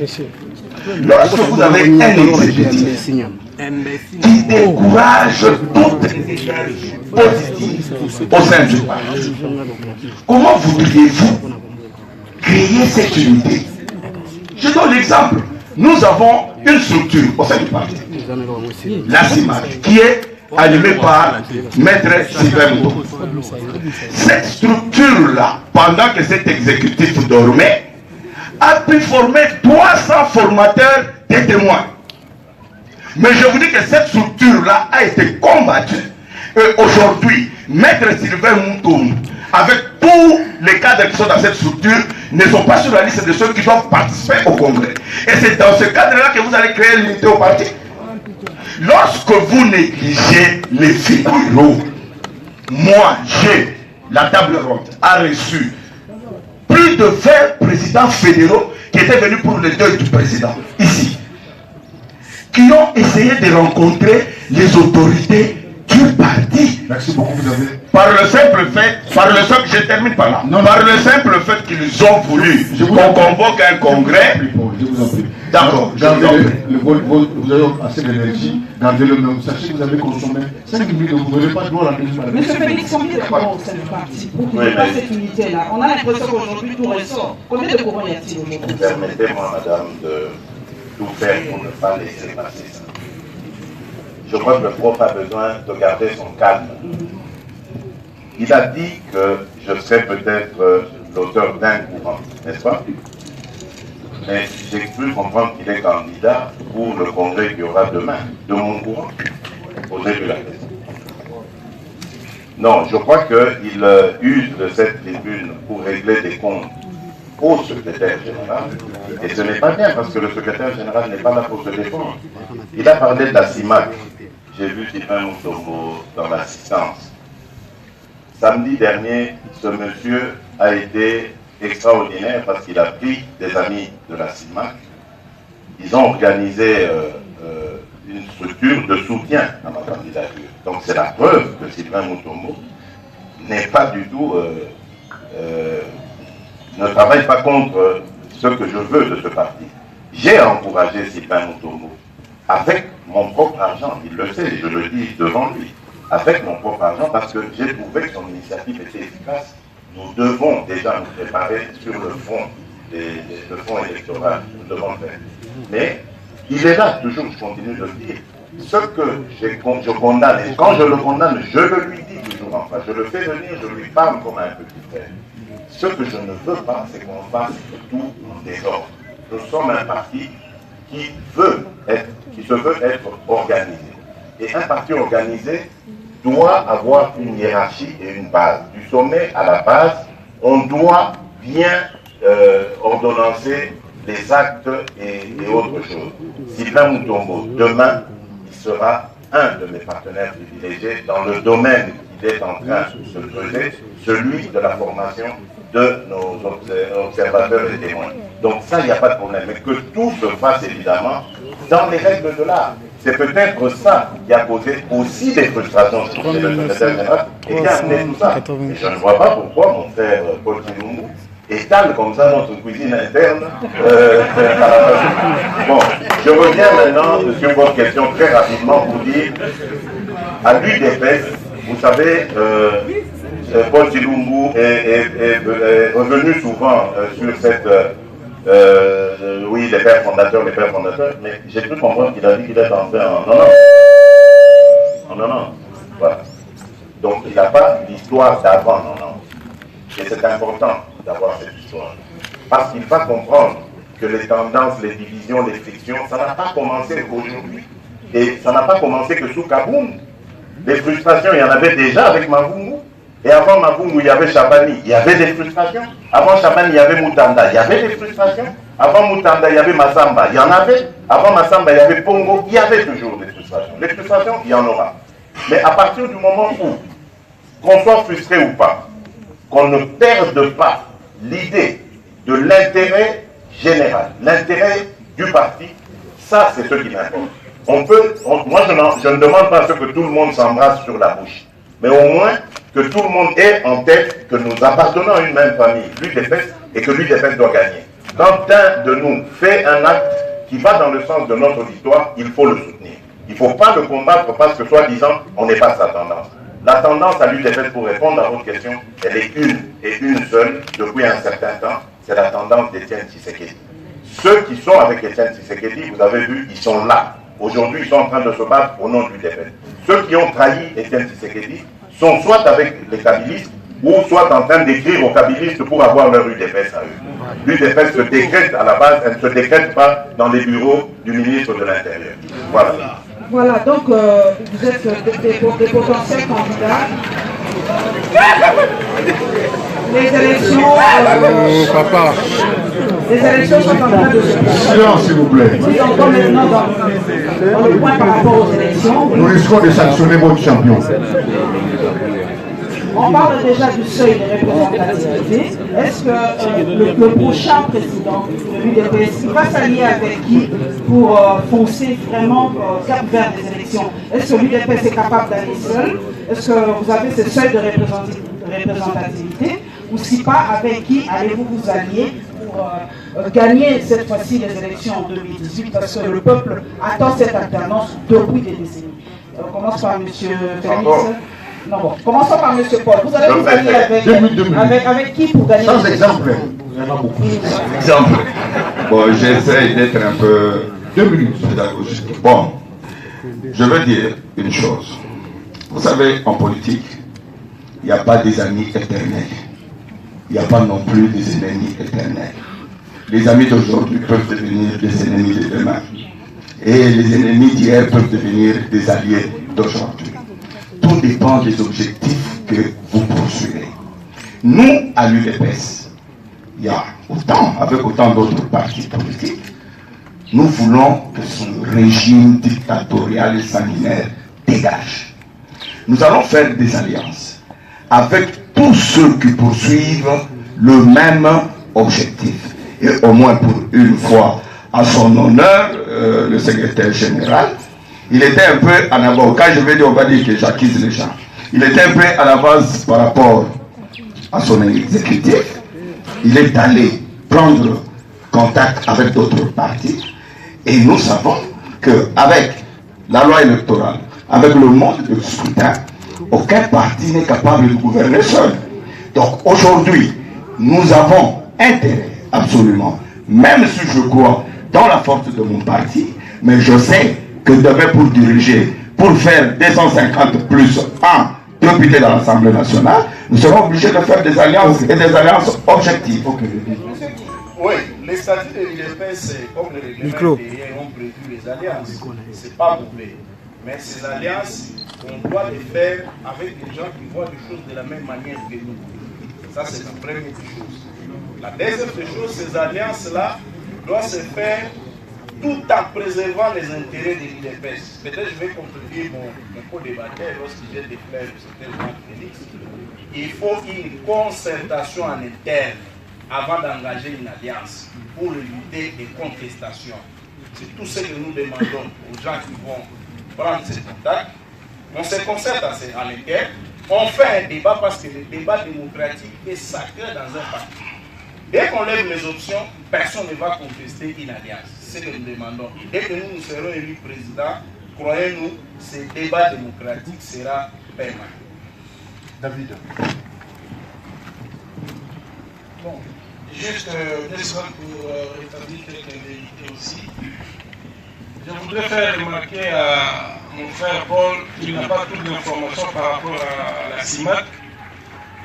Lorsque vous avez un exécutif qui décourage toutes les énergies positives au sein du parti, comment voudriez-vous créer cette unité? Je donne l'exemple. Nous avons une structure au sein du parti, la CIMAC, qui est animée par Maître Sylvain Mouton. Cette structure-là, pendant que cet exécutif dormait, a pu former 300 formateurs des témoins. Mais je vous dis que cette structure-là a été combattue. Et aujourd'hui, Maître Sylvain Mouton, avec tous les cadres qui sont dans cette structure, ne sont pas sur la liste de ceux qui doivent participer au congrès. Et c'est dans ce cadre-là que vous allez créer l'unité au parti. Lorsque vous négligez les figuraux, moi, j'ai, la table ronde a reçu plus de 20 présidents fédéraux qui étaient venus pour le deuil du président, ici, qui ont essayé de rencontrer les autorités du parti. Merci beaucoup, vous avez... Par le simple fait, je termine par là, par le simple fait qu'ils ont voulu qu'on convoque un congrès. Je vous en prie. D'accord. Vous avez assez d'énergie, gardez-le même. Sachez que vous avez consommé 5 minutes, vous n'avez pas droit à la deuxième. Monsieur Félix, combien de courants au sein du parti pour qu'il n'y ait pas cette unité-là? On a l'impression qu'aujourd'hui tout ressort. Combien de courants y a-t-il aujourd'hui? Permettez-moi, madame, de tout faire pour ne pas laisser passer ça. Je crois que le prof a besoin de garder son calme. Il a dit que je serais peut-être l'auteur d'un courant, n'est-ce pas? Mais j'ai cru comprendre qu'il est candidat pour le congrès qu'il y aura demain, de mon courant. Posez-lui la question. Non, je crois qu'il use de cette tribune pour régler des comptes au secrétaire général. Et ce n'est pas bien parce que le secrétaire général n'est pas là pour se défendre. Il a parlé de la CIMAC. J'ai vu Sylvain Mouton dans l'assistance. Samedi dernier, ce monsieur a été extraordinaire parce qu'il a pris des amis de la CIMAC. Ils ont organisé une structure de soutien à ma candidature. Donc c'est la preuve que Sylvain Mouton n'est pas du tout, ne travaille pas contre ce que je veux de ce parti. J'ai encouragé Sylvain Mutombo avec mon propre argent, il le sait, je le dis devant lui, avec mon propre argent parce que j'ai trouvé que son initiative était efficace. Nous devons déjà nous préparer sur le fond, le fond électoral, nous devons le faire. Mais il est là, toujours, je continue de le dire. Ce que je condamne, et quand je le condamne, je le lui dis toujours en face. Je le fais venir, je lui parle comme un petit frère. Ce que je ne veux pas, c'est qu'on fasse tout en désordre. Nous sommes un parti qui se veut être organisé. Et un parti organisé doit avoir une hiérarchie et une base. Du sommet à la base, on doit bien ordonnancer les actes et autres choses. Sylvain Mutombo, demain, il sera un de mes partenaires privilégiés dans le domaine qu'il est en train de se creuser, celui de la formation de nos observateurs et témoins. Donc ça, il n'y a pas de problème. Mais que tout se fasse évidemment dans les règles de l'art. C'est peut-être ça qui a causé aussi des frustrations chez le secrétaire général et qui a amené tout ça. Et je ne vois pas pourquoi mon frère Paul Chilungu étale comme ça notre cuisine interne. Bon, je reviens maintenant sur votre question très rapidement pour dire à l'UDPS, vous savez, Paul Chilungu est revenu souvent sur cette... oui, les pères fondateurs, mais j'ai cru comprendre qu'il a dit qu'il est entré en... Non. Voilà. Donc il n'a pas l'histoire d'avant, non. Et c'est important d'avoir cette histoire. Parce qu'il va comprendre que les tendances, les divisions, les frictions, ça n'a pas commencé aujourd'hui. Et ça n'a pas commencé que sous Kaboum. Les frustrations, il y en avait déjà avec Mavungu. Et avant Mavungu, il y avait Chabani, il y avait des frustrations. Avant Chabani, il y avait Mutanda, il y avait des frustrations. Avant Mutanda, il y avait Massamba, il y en avait. Avant Massamba, il y avait Pongo, il y avait toujours des frustrations. Les frustrations, il y en aura. Mais à partir du moment où, qu'on soit frustré ou pas, qu'on ne perde pas l'idée de l'intérêt général, l'intérêt du parti, ça c'est ce qui m'importe. Moi je ne demande pas à ce que tout le monde s'embrasse sur la bouche, mais au moins que tout le monde ait en tête que nous appartenons à une même famille, l'UDPS, et que l'UDPS doit gagner. Quand un de nous fait un acte qui va dans le sens de notre victoire, il faut le soutenir. Il ne faut pas le combattre parce que soi-disant, on n'est pas sa tendance. La tendance à l'UDPS, pour répondre à votre question, elle est une seule depuis un certain temps, c'est la tendance d'Étienne Tshisekedi. Ceux qui sont avec Étienne Tshisekedi, vous avez vu, ils sont là. Aujourd'hui, ils sont en train de se battre au nom de l'UDPS. Ceux qui ont trahi Étienne Tshisekedi sont soit avec les kabylistes, ou soit en train d'écrire aux kabylistes pour avoir leur UDPS à eux. L'UDPS se décrète à la base, elle ne se décrète pas dans les bureaux du ministre de l'Intérieur. Voilà. Voilà, donc vous êtes des potentiels candidats. Les élections... Les élections sont en train de se passer. Silence, s'il vous plaît. Nous sommes encore maintenant dans le point par rapport aux élections. Nous risquons de sanctionner votre champion. On parle déjà du seuil de représentativité. Est-ce que le prochain président de l'UDPS va s'allier avec qui pour foncer vraiment cap vers des élections? Est-ce que l'UDPS est capable d'aller seul? Est-ce que vous avez ce seuil de représentativité? Ou si pas, avec qui allez-vous vous allier pour gagner cette fois-ci les élections en 2018? Parce que le peuple attend cette alternance depuis des décennies. On commence par M. Félix. Non, bon. Commençons par M. Paul. Vous allez vous allier avec qui pour gagner? Sans exemple, il y en a beaucoup. Exemple. Bon, j'essaie d'être un peu... 2 minutes. pédagogique. Bon, je veux dire une chose. Vous savez, en politique, il n'y a pas des amis éternels. Il n'y a pas non plus des ennemis éternels. Les amis d'aujourd'hui peuvent devenir des ennemis de demain. Et les ennemis d'hier peuvent devenir des alliés d'aujourd'hui. Tout dépend des objectifs que vous poursuivez. Nous, à l'UDPS, il y a avec autant d'autres partis politiques, nous voulons que ce régime dictatorial et sanguinaire dégage. Nous allons faire des alliances avec tous ceux qui poursuivent le même objectif. Et au moins pour une fois, à son honneur, le secrétaire général, il était un peu en avant. Quand je vais dire, on va dire que j'accuse les gens. Il était prêt à la base par rapport à son exécutif. Il est allé prendre contact avec d'autres partis. Et nous savons qu'avec la loi électorale, avec le mode de scrutin, aucun parti n'est capable de gouverner seul. Donc aujourd'hui, nous avons intérêt, absolument, même si je crois dans la force de mon parti, mais je sais que demain pour diriger, pour faire 250 plus 1 député dans l'Assemblée nationale, nous serons obligés de faire des alliances et des alliances objectives. Oui, les statuts de l'UDPS, comme le règlement ont prévu les alliances. C'est pas mauvais. Mais ces alliances, on doit les faire avec des gens qui voient les choses de la même manière que nous. Ça, c'est la première chose. La deuxième chose, ces alliances-là doivent se faire tout en préservant les intérêts de l'UDPS. Peut-être je vais contredire mon co-débatteur lorsqu'il vient de faire le secteur Félix. Il faut une concertation en interne avant d'engager une alliance pour éviter des contestations. C'est tout ce que nous demandons aux gens qui vont prendre ces contacts. On se concerte en interne, on fait un débat parce que le débat démocratique est sacré dans un parti. Dès qu'on lève les options, personne ne va contester une alliance. C'est ce que nous demandons. Dès que nous serons élus président, croyez-nous, ce débat démocratique sera permanent. David. Bon, juste 2 secondes pour rétablir quelques vérités aussi. Je voudrais faire remarquer à mon frère Paul qu'il n'a pas toutes les informations par rapport à la CIMAC,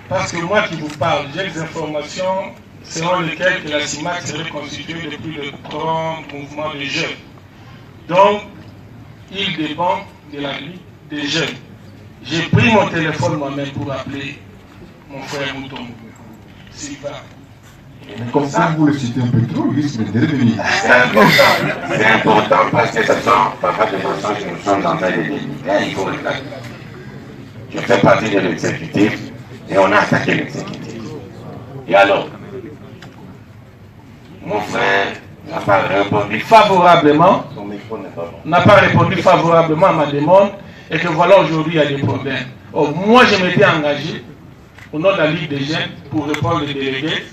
parce que moi qui vous parle, j'ai des informations selon lesquelles que la CIMAC serait constituée de plus de 30 mouvements de jeunes. Donc, il dépend de la vie des jeunes. J'ai pris mon téléphone moi-même pour appeler mon frère Mouton. Sylvain. Mais comme ça, vous le citez un peu trop, il risque de revenir. C'est important parce que ce sont pas mal de façon que nous sommes en train de délimiter. Il faut le faire. Je fais partie de l'exécutif et on a attaqué l'exécutif. Et alors, mon frère n'a pas répondu favorablement. Son micro n'est pas bon. N'a pas répondu favorablement à ma demande et que voilà aujourd'hui il y a des problèmes. Or, moi je m'étais engagé au nom de la Ligue des jeunes pour répondre les délégués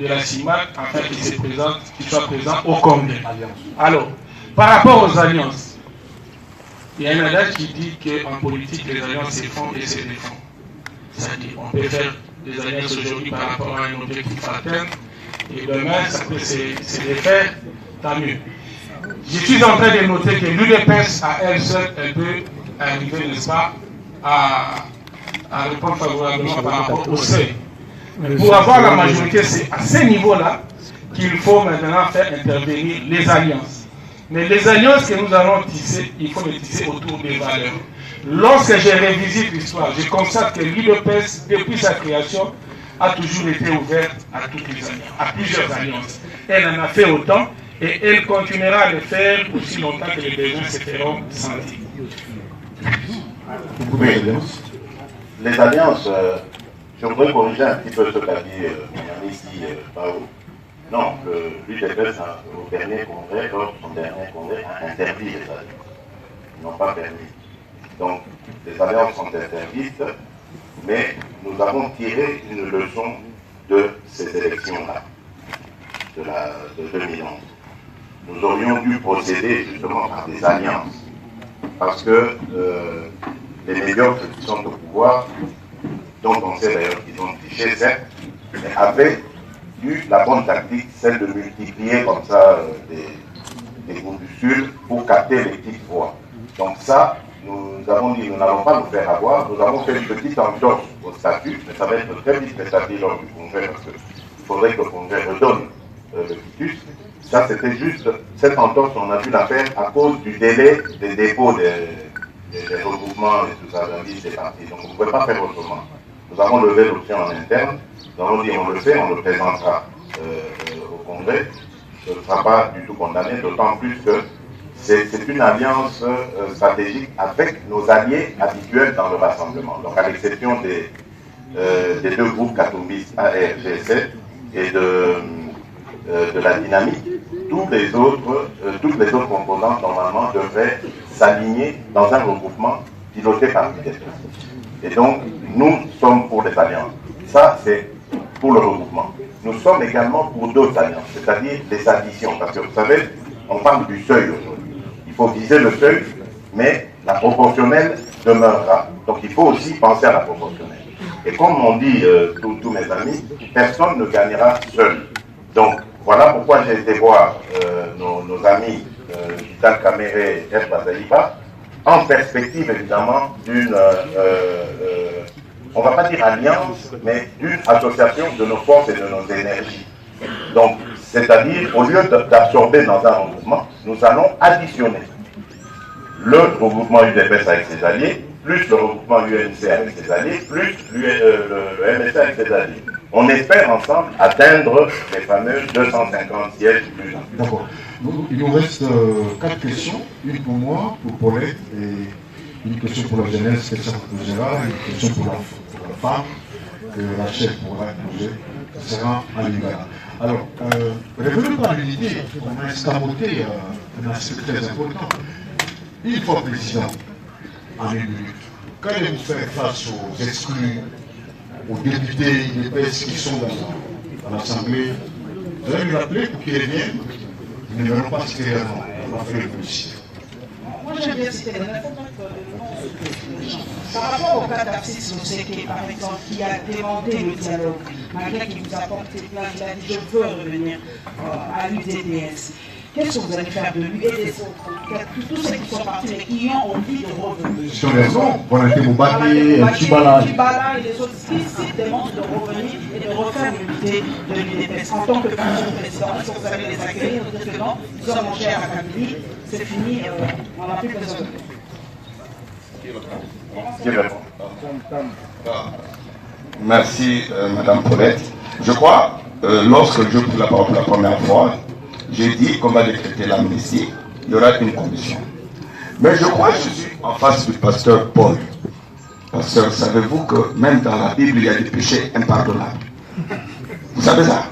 de la CIMAC afin qu'ils soient présents au Congrès. Alors, par rapport aux alliances, il y a un adage qui dit qu'en politique les alliances se font et se défendent. C'est-à-dire on peut faire des alliances aujourd'hui par rapport à un objectif à atteindre et demain ça peut se défaire, tant mieux. Je suis en train de noter que l'UDPS à elle seule, elle peut arriver, n'est-ce pas, à répondre favorablement par rapport au seuil. Mais pour avoir la majorité, c'est à ce niveau-là qu'il faut maintenant faire intervenir les alliances. Mais les alliances que nous allons tisser, il faut les tisser autour des valeurs. Lorsque je revisite l'histoire, je constate que l'UDPS, depuis sa création, a toujours été ouverte à toutes les alliances, à plusieurs alliances. Elle en a fait autant et elle continuera à le faire aussi longtemps que les besoins se feront sentir. Oui, les alliances, je voudrais corriger un petit peu ce qu'a dit mon ami ici, Pao. Non, l'UDPS, au dernier congrès, lors de son dernier congrès, a interdit les alliances. Ils n'ont pas permis. Donc, les alliances sont interdites, mais nous avons tiré une leçon de ces élections-là, de 2011. Nous aurions dû procéder justement par des alliances, parce que les médiocres qui sont au pouvoir, dont on sait d'ailleurs qu'ils ont triché, certes, mais avaient eu la bonne tactique, celle de multiplier comme ça des groupuscules pour capter les petites voix. Donc ça, nous avons dit, nous n'allons pas nous faire avoir, nous avons fait une petite entorse au statut, mais ça va être très vite rétabli lors du congrès, parce qu'il faudrait que le congrès redonne le quitus. Ça, c'était juste, cette entorse, on a dû la faire à cause du délai des dépôts des regroupements et tout ça, d'indices des partis. Donc on ne pouvait pas faire autrement. Nous avons levé l'option en interne, nous avons dit on le fait, on le présentera au Congrès. Ce ne sera pas du tout condamné, d'autant plus que c'est une alliance stratégique avec nos alliés habituels dans le rassemblement. Donc à l'exception des 2 groupes catombistes ARG7 et de la dynamique, toutes les autres composantes normalement devraient s'aligner dans un regroupement piloté par l'UDPS. Et donc, nous sommes pour les alliances. Ça, c'est pour le regroupement. Nous sommes également pour d'autres alliances, c'est-à-dire des additions. Parce que vous savez, on parle du seuil aujourd'hui. Il faut viser le seuil, mais la proportionnelle demeurera. Donc il faut aussi penser à la proportionnelle. Et comme on dit tous mes amis, personne ne gagnera seul. Donc voilà pourquoi j'ai été voir nos amis Vital Kamerhe et F. Bazaïba, en perspective évidemment d'une, on ne va pas dire alliance, mais d'une association de nos forces et de nos énergies. Donc, c'est-à-dire, au lieu d'absorber dans un regroupement, nous allons additionner le regroupement UDPS avec ses alliés, plus le regroupement UNC avec ses alliés, plus le MSC avec ses alliés. On espère ensemble atteindre les fameux 250 sièges plus. D'accord. Il nous reste 4 questions. Une pour moi, pour Paulette, et une question pour la jeunesse, une question pour Gérard, une question pour la femme, que Rachel pourra poser. Ça sera à l'Ingala. Alors, revenons par l'unité. On a escamoté un aspect très important. Une fois président, en une minute, qu'allez-vous faire face aux exclus, aux députés UDPS qui sont dans l'Assemblée? Vous allez me rappeler pour qu'ils reviennent. Nous ne verrons pas citer leur nom. On va faire le publicité. Moi, j'aime bien citer le nom. Par rapport au cas d'Arcis Mousseke, par exemple, qui a demandé le dialogue, malgré qu'il vous a porté plainte, il a dit je veux revenir à l'UDPS. Qu'est-ce que vous allez faire de lui et des autres? Tous ceux qui sont partis mais qui ont envie de revenir. Sur les raisons, on a été Moubaké, Chibala et les autres qui demandent de revenir et de refaire l'unité de l'UDPS. En tant que président, est-ce que vous allez les accueillir? Vous dites que non, nous sommes en chair à Kabylie, c'est fini, on n'a plus besoin de Merci, Madame Paulette. Je crois, lorsque je pris la parole pour la première fois, j'ai dit qu'on va décréter l'amnistie, il y aura une commission. Mais je crois que je suis en face du pasteur Paul. Pasteur, savez-vous que même dans la Bible, il y a des péchés impardonnables? Vous savez ça?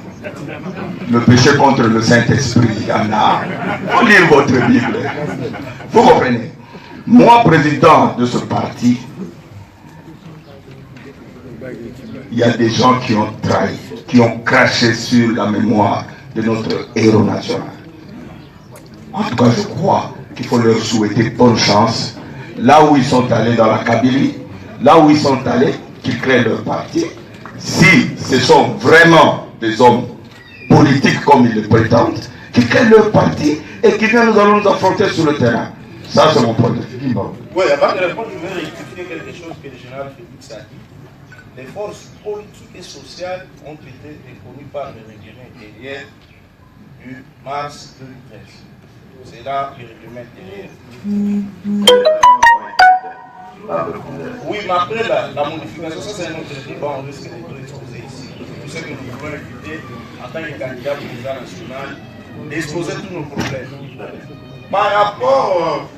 Le péché contre le Saint-Esprit, il y en a. Faut lire votre Bible. Vous comprenez? Moi, président de ce parti, il y a des gens qui ont trahi, qui ont craché sur la mémoire de notre héros national. En tout cas, je crois qu'il faut leur souhaiter bonne chance. Là où ils sont allés dans la Kabylie, là où ils sont allés, qu'ils créent leur parti. Si ce sont vraiment des hommes politiques comme ils le prétendent, qu'ils créent leur parti et qu'ils viennent, nous allons nous affronter sur le terrain. Ça, c'est mon point de vue. Oui, avant de répondre, je vais rectifier quelque chose que le général Félix a dit. Les forces politiques et sociales ont été reconnues par le règlement intérieur du mars 2013. C'est là le règlement intérieur. Oui, mais après la modification, ça c'est un autre débat, on risque de l'exposer ici. Tout ce que nous pouvons éviter en tant que candidat président national, d'exposer tous nos problèmes. Par rapport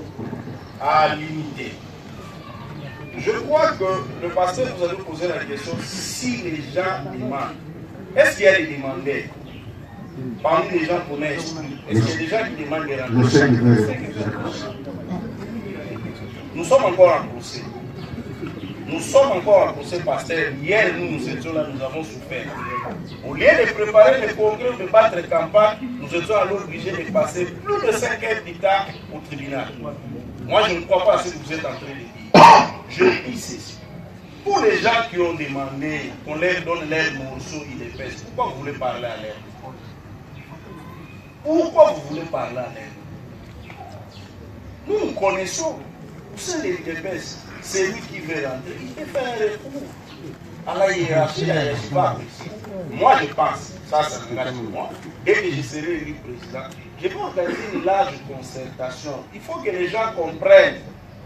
à l'unité, je crois que le pasteur vous avez posé la question si les gens demandent. Est-ce qu'il y a des demandeurs parmi les gens qu'on a exclus? Est-ce qu'il y a des gens qui demandent des rencontres? Nous sommes encore en procès. Nous sommes encore en procès, pasteur. Hier, nous étions là, nous avons souffert. Au lieu de préparer le congrès, de battre campagne, nous étions alors obligés de passer plus de 5 heures d'état au tribunal. Moi, je ne crois pas à ce que vous êtes en train de dire. Je dis ceci. Pour les gens qui ont demandé qu'on leur donne leur morceau UDPS, pourquoi vous voulez parler à l'air? Pourquoi vous voulez parler à l'air? Nous connaissons. Vous savez, l'UDPS, c'est lui qui veut rentrer. Il peut faire un recours à la hiérarchie, à la hiérarchie. Moi, je pense, ça m'engage pour moi, dès que je serai élu président, je vais organiser une large concertation. Il faut que les gens comprennent.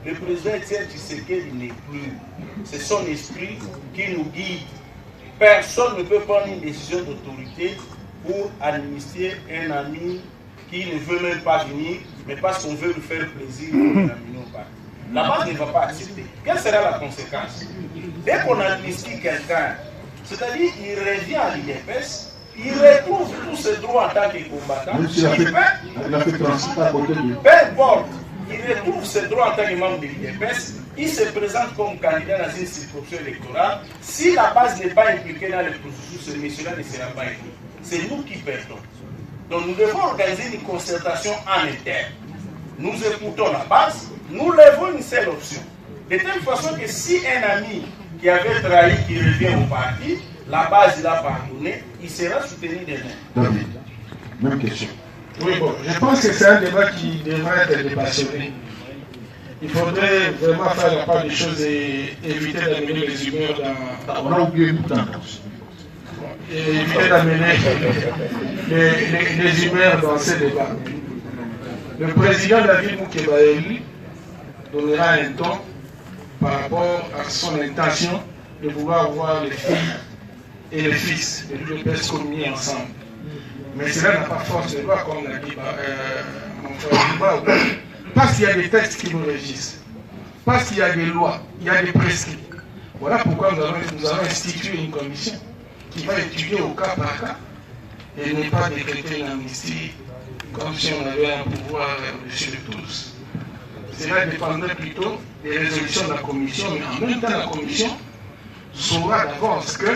Le président Etienne Tshisekedi n'est plus. C'est son esprit qui nous guide. Personne ne peut prendre une décision d'autorité pour amnistier un ami qui ne veut même pas venir, mais parce qu'on veut lui faire plaisir pour l'amener au parti. La base ne va pas accepter. Quelle sera la conséquence? Dès qu'on amnistie quelqu'un, c'est-à-dire qu'il revient à l'UDPS, il retrouve tous ses droits en tant que combattant. Peu importe, il retrouve ses droits en tant que membre de l'UDPS, il se présente comme candidat dans une circonscription électorale. Si la base n'est pas impliquée dans le processus, ce monsieur-là ne sera pas élu. C'est nous qui perdons. Donc nous devons organiser une concertation en interne. Nous écoutons la base, nous levons une seule option. De telle façon que si un ami qui avait trahi, qui revient au parti, la base l'a pardonné, il sera soutenu demain. David, même question. Oui, bon, je pense que c'est un débat qui devrait être dépassionné. Il faudrait vraiment faire la part des choses et éviter d'amener les humeurs dans... On a oublié une temps. Et éviter d'amener les humeurs dans ces débats. Le président David Moukeba élu donnera un ton par rapport à son intention de vouloir voir les filles et les fils de l'UDPS communier ensemble. Mais cela n'a pas force de loi, comme l'a dit mon frère Liba, parce qu'il y a des textes qui nous régissent, parce qu'il y a des lois, il y a des prescrits. Voilà pourquoi nous avons institué une commission qui va étudier au cas par cas et ne pas décréter une amnistie comme si on avait un pouvoir au-dessus de tous. Cela dépendrait plutôt des résolutions de la commission, mais en même temps la commission saura d'avance que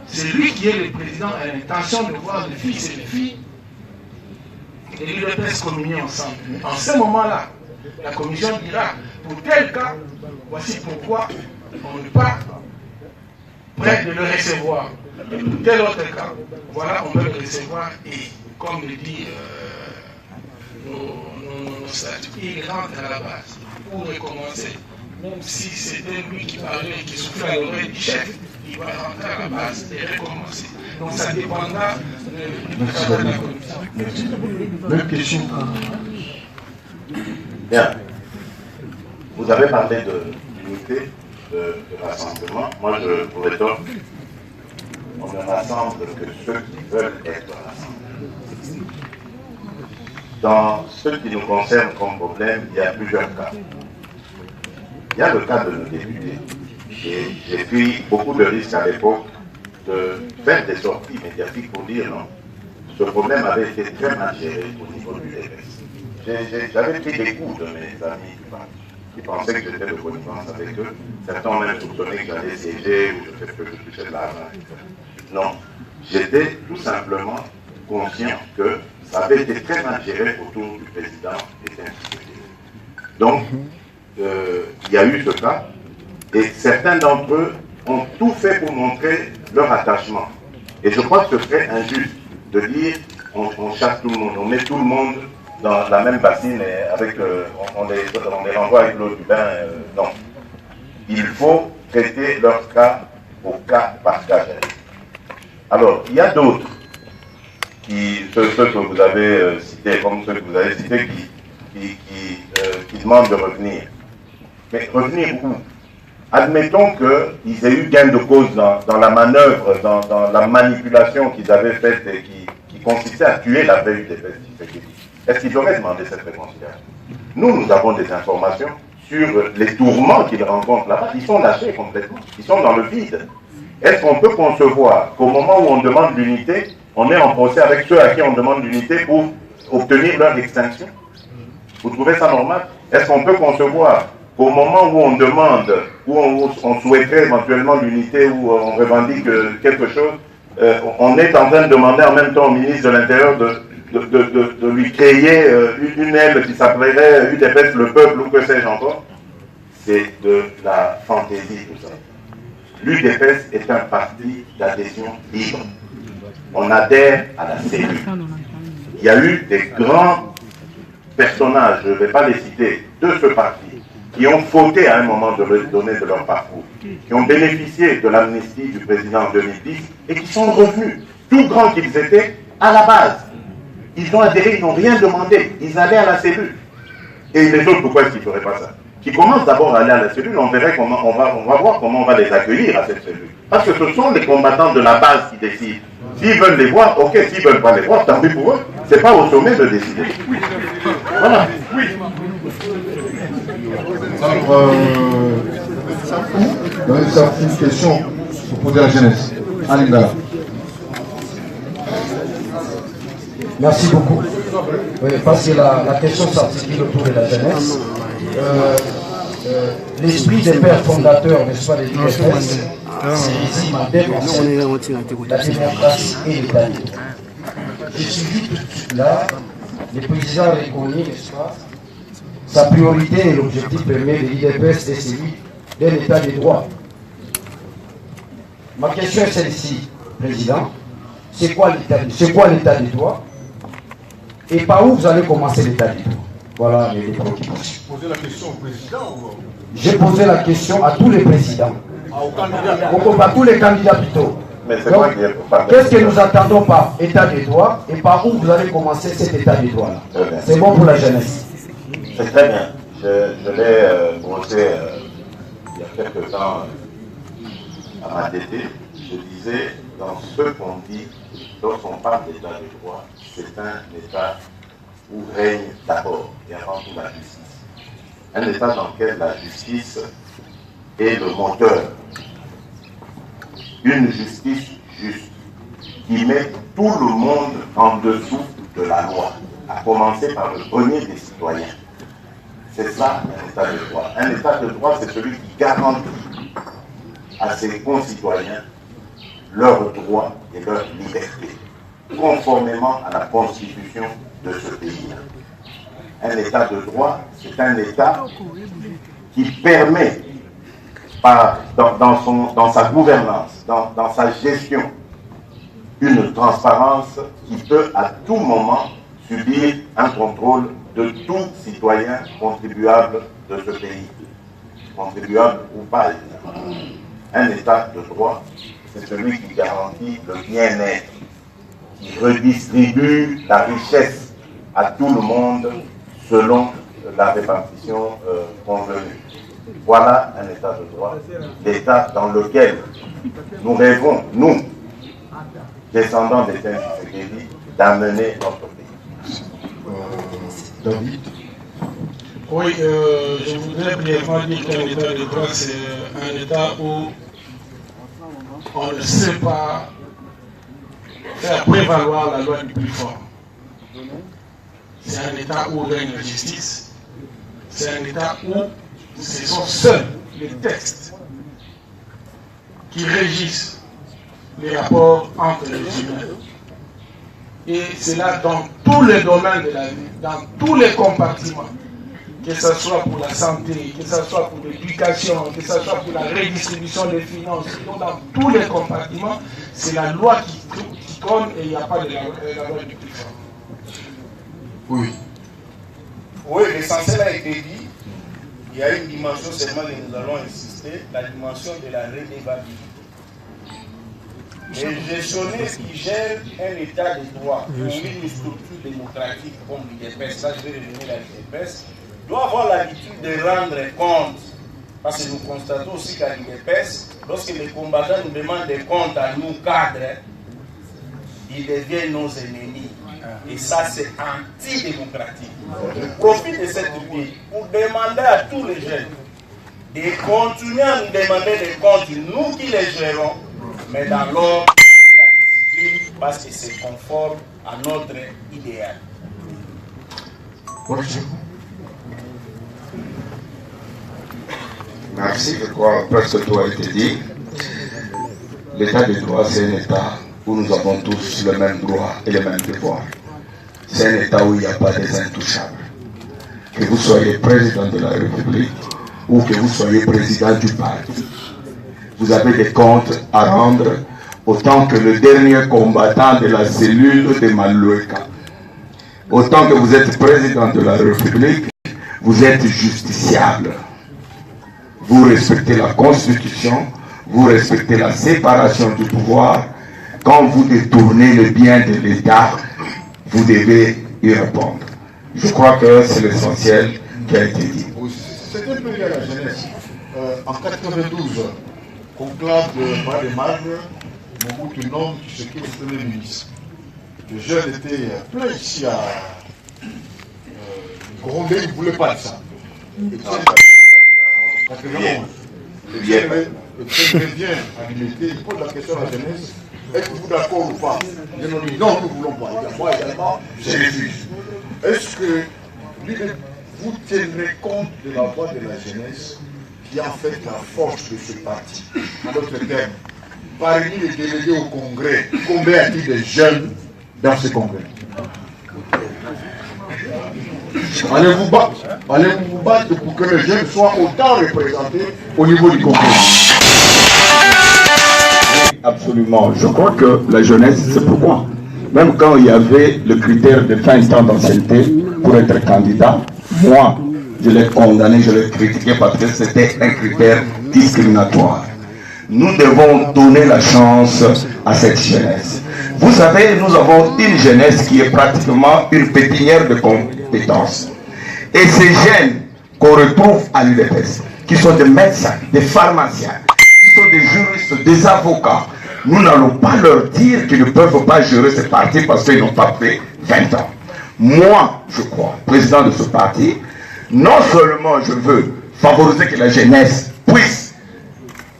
c'est lui qui est le président a l'intention de voir les fils et les filles et l'UDPS communier ensemble. En ce moment-là, la commission dira, pour tel cas, voici pourquoi on n'est pas prêt de le recevoir. Et pour tel autre cas, voilà, on peut le recevoir et, comme le dit nos statuts, il rentre à la base pour recommencer. Même si c'était lui qui parlait et qui soufflait à l'oreille du chef, il va rentrer à la base et recommencer. Donc ça dépendra du travail de la commission. Merci. Même question. Bien. Vous avez parlé d'unité, de rassemblement. Moi, je vous rétorque. On ne rassemble que ceux qui veulent être rassemblés. Dans ce qui nous concerne comme problème, il y a plusieurs cas. Il y a le cas de nos députés. Et j'ai pris beaucoup de risques à l'époque de faire des sorties médiatiques pour dire non. Ce problème avait été très mal géré au niveau du DPS. J'avais pris des coups de mes amis qui pensaient que j'étais de connivence avec eux. Certains ont même soupçonné que j'allais siéger ou que je touchais de l'argent. Non. J'étais tout simplement conscient que ça avait été très mal géré autour du président et des institutions. Donc, il y a eu ce cas, et certains d'entre eux ont tout fait pour montrer leur attachement. Et je crois que ce serait injuste de dire on chasse tout le monde, on met tout le monde dans la même bassine et avec, on les renvoie avec l'eau du bain. Non. Il faut traiter leur cas au cas par cas. Alors, il y a d'autres, ceux que vous avez cités, comme ceux que vous avez cités, qui demandent de revenir. Mais revenir où? Admettons qu'ils aient eu gain de cause dans la manœuvre, dans la manipulation qu'ils avaient faite et qui consistait à tuer la veille des festivals. Est-ce qu'ils auraient demandé cette réconciliation? Nous avons des informations sur les tourments qu'ils rencontrent là-bas. Ils sont lâchés complètement. Ils sont dans le vide. Est-ce qu'on peut concevoir qu'au moment où on demande l'unité, on est en procès avec ceux à qui on demande l'unité pour obtenir leur extinction? Vous trouvez ça normal? Est-ce qu'on peut concevoir qu'au moment où on demande, où on souhaiterait éventuellement l'unité, où on revendique quelque chose, on est en train de demander en même temps au ministre de l'Intérieur de lui créer une aile qui s'appellerait UDPS le peuple ou que sais-je encore? C'est de la fantaisie tout ça. L'UDPS est un parti d'adhésion libre. On adhère à la cellule. Il y a eu des grands personnages, je ne vais pas les citer, de ce parti, qui ont fauté à un moment donné de leur parcours, qui ont bénéficié de l'amnistie du président en 2010 et qui sont revenus, tout grands qu'ils étaient, à la base. Ils ont adhéré, ils n'ont rien demandé, ils allaient à la cellule. Et les autres, pourquoi est-ce qu'ils ne feraient pas ça? Qui commencent d'abord à aller à la cellule, on verrait comment on va voir comment on va les accueillir à cette cellule. Parce que ce sont les combattants de la base qui décident. S'ils veulent les voir, ok, s'ils ne veulent pas les voir, tant pis pour eux. Ce n'est pas au sommet de décider. Voilà. Oui. Alors, une question pour poser à la jeunesse. Alingala. Merci beaucoup. Oui, parce que la question s'articule autour de la jeunesse. l'esprit des pères fondateurs, n'est-ce pas, de l'IDPS, se résume en deux concepts, la démocratie et l'État de droit. J'ai suivi tout de suite là, le président reconnaît, n'est-ce pas, sa priorité et l'objectif premier de l'IDPS est celui d'un État de droit. Ma question est celle-ci, Président. C'est quoi l'État de droit? Et par où vous allez commencer l'État de droit? Voilà les préoccupations. Vous posez la question au président ou... J'ai posé la question à tous les présidents. À tous les candidats plutôt. Qu'est-ce que nous attendons par État de droit et par où vous allez commencer cet État de droit-là? C'est bon pour la jeunesse. C'est très bien. Je l'ai brossé il y a quelques temps à ma tête. Je disais, dans ce qu'on dit, lorsqu'on parle d'État de droit, c'est un État où règne d'abord et avant tout la justice. Un État dans lequel la justice est le moteur. Une justice juste qui met tout le monde en dessous de la loi, à commencer par le premier des citoyens. C'est ça un État de droit. Un État de droit, c'est celui qui garantit à ses concitoyens leurs droits et leurs libertés, conformément à la constitution de ce pays-là. Un État de droit, c'est un État qui permet, dans sa gouvernance, dans sa gestion, une transparence qui peut à tout moment subir un contrôle de tout citoyen contribuable de ce pays, contribuable ou pas. Un État de droit, c'est celui qui garantit le bien-être, qui redistribue la richesse à tout le monde selon la répartition convenue. Voilà un État de droit, l'État dans lequel nous rêvons, nous, descendants des Tshisekedi, d'amener notre pays. David. Oui, je voudrais brièvement dire qu'un État de droit, c'est un État où on ne sait pas faire prévaloir la loi du plus fort. C'est un État où règne la justice. C'est un État où ce sont seuls les textes qui régissent les rapports entre les humains. Et c'est là dans tous les domaines de la vie, dans tous les compartiments, que ce soit pour la santé, que ce soit pour l'éducation, que ce soit pour la redistribution des finances, dans tous les compartiments, c'est la loi qui trône et il n'y a pas de la loi du plus fort. Oui. Oui, l'essentiel a été dit. Il y a une dimension seulement que nous allons insister, la dimension de la redevabilité. Les gestionnaires qui gèrent un État de droit ou une structure démocratique comme l'IDPS, ça je vais revenir à l'IDPS, doivent avoir l'habitude de rendre compte. Parce que nous constatons aussi qu'à l'IDPS, lorsque les combattants nous demandent des comptes à nous cadres, ils deviennent nos ennemis. Et ça, c'est antidémocratique. Je profite de cette vie pour demander à tous les jeunes de continuer à nous demander des comptes, nous qui les gérons, mais dans l'ordre et la discipline, parce que c'est conforme à notre idéal. Merci, je crois presque tout a été dit. L'état de droit, c'est un état où nous avons tous le même droit et les mêmes devoirs. C'est un état où il n'y a pas des intouchables. Que vous soyez président de la République ou que vous soyez président du parti, vous avez des comptes à rendre autant que le dernier combattant de la cellule de Maloueka. Autant que vous êtes président de la République, vous êtes justiciable. Vous respectez la Constitution, vous respectez la séparation du pouvoir. Quand vous détournez le bien de l'État, vous devez y répondre. Je crois que c'est l'essentiel qui a été dit. C'est un peu lié à la jeunesse. En 92, conclave de Marie-Marne, Mobutu nomme Tshisekedi le Premier ministre. Les jeunes étaient pleins ici à gronder, ils ne voulaient pas de ça. Et le président à l'unité, il pose la question à la jeunesse, êtes-vous d'accord ou pas? Ils ont dit non, nous ne voulons pas. Moi également, je refuse. Est-ce que vous tiendrez compte de la voix de la jeunesse qui est en fait la force de ce parti. En d'autres termes, parmi les délégués au Congrès, combien y a-t-il de jeunes dans ce Congrès? Allez vous battre pour que les jeunes soient autant représentés au niveau du Congrès. Absolument. Je crois que la jeunesse, c'est pourquoi. Même quand il y avait le critère de 20 ans d'ancienneté pour être candidat, moi, je l'ai condamné, je l'ai critiqué parce que c'était un critère discriminatoire. Nous devons donner la chance à cette jeunesse. Vous savez, nous avons une jeunesse qui est pratiquement une pépinière de compétences. Et ces jeunes qu'on retrouve à l'UDPS, qui sont des médecins, des pharmaciens, qui sont des juristes, des avocats, nous n'allons pas leur dire qu'ils ne peuvent pas gérer ce parti parce qu'ils n'ont pas fait 20 ans. Moi, je crois, président de ce parti, non seulement je veux favoriser que la jeunesse puisse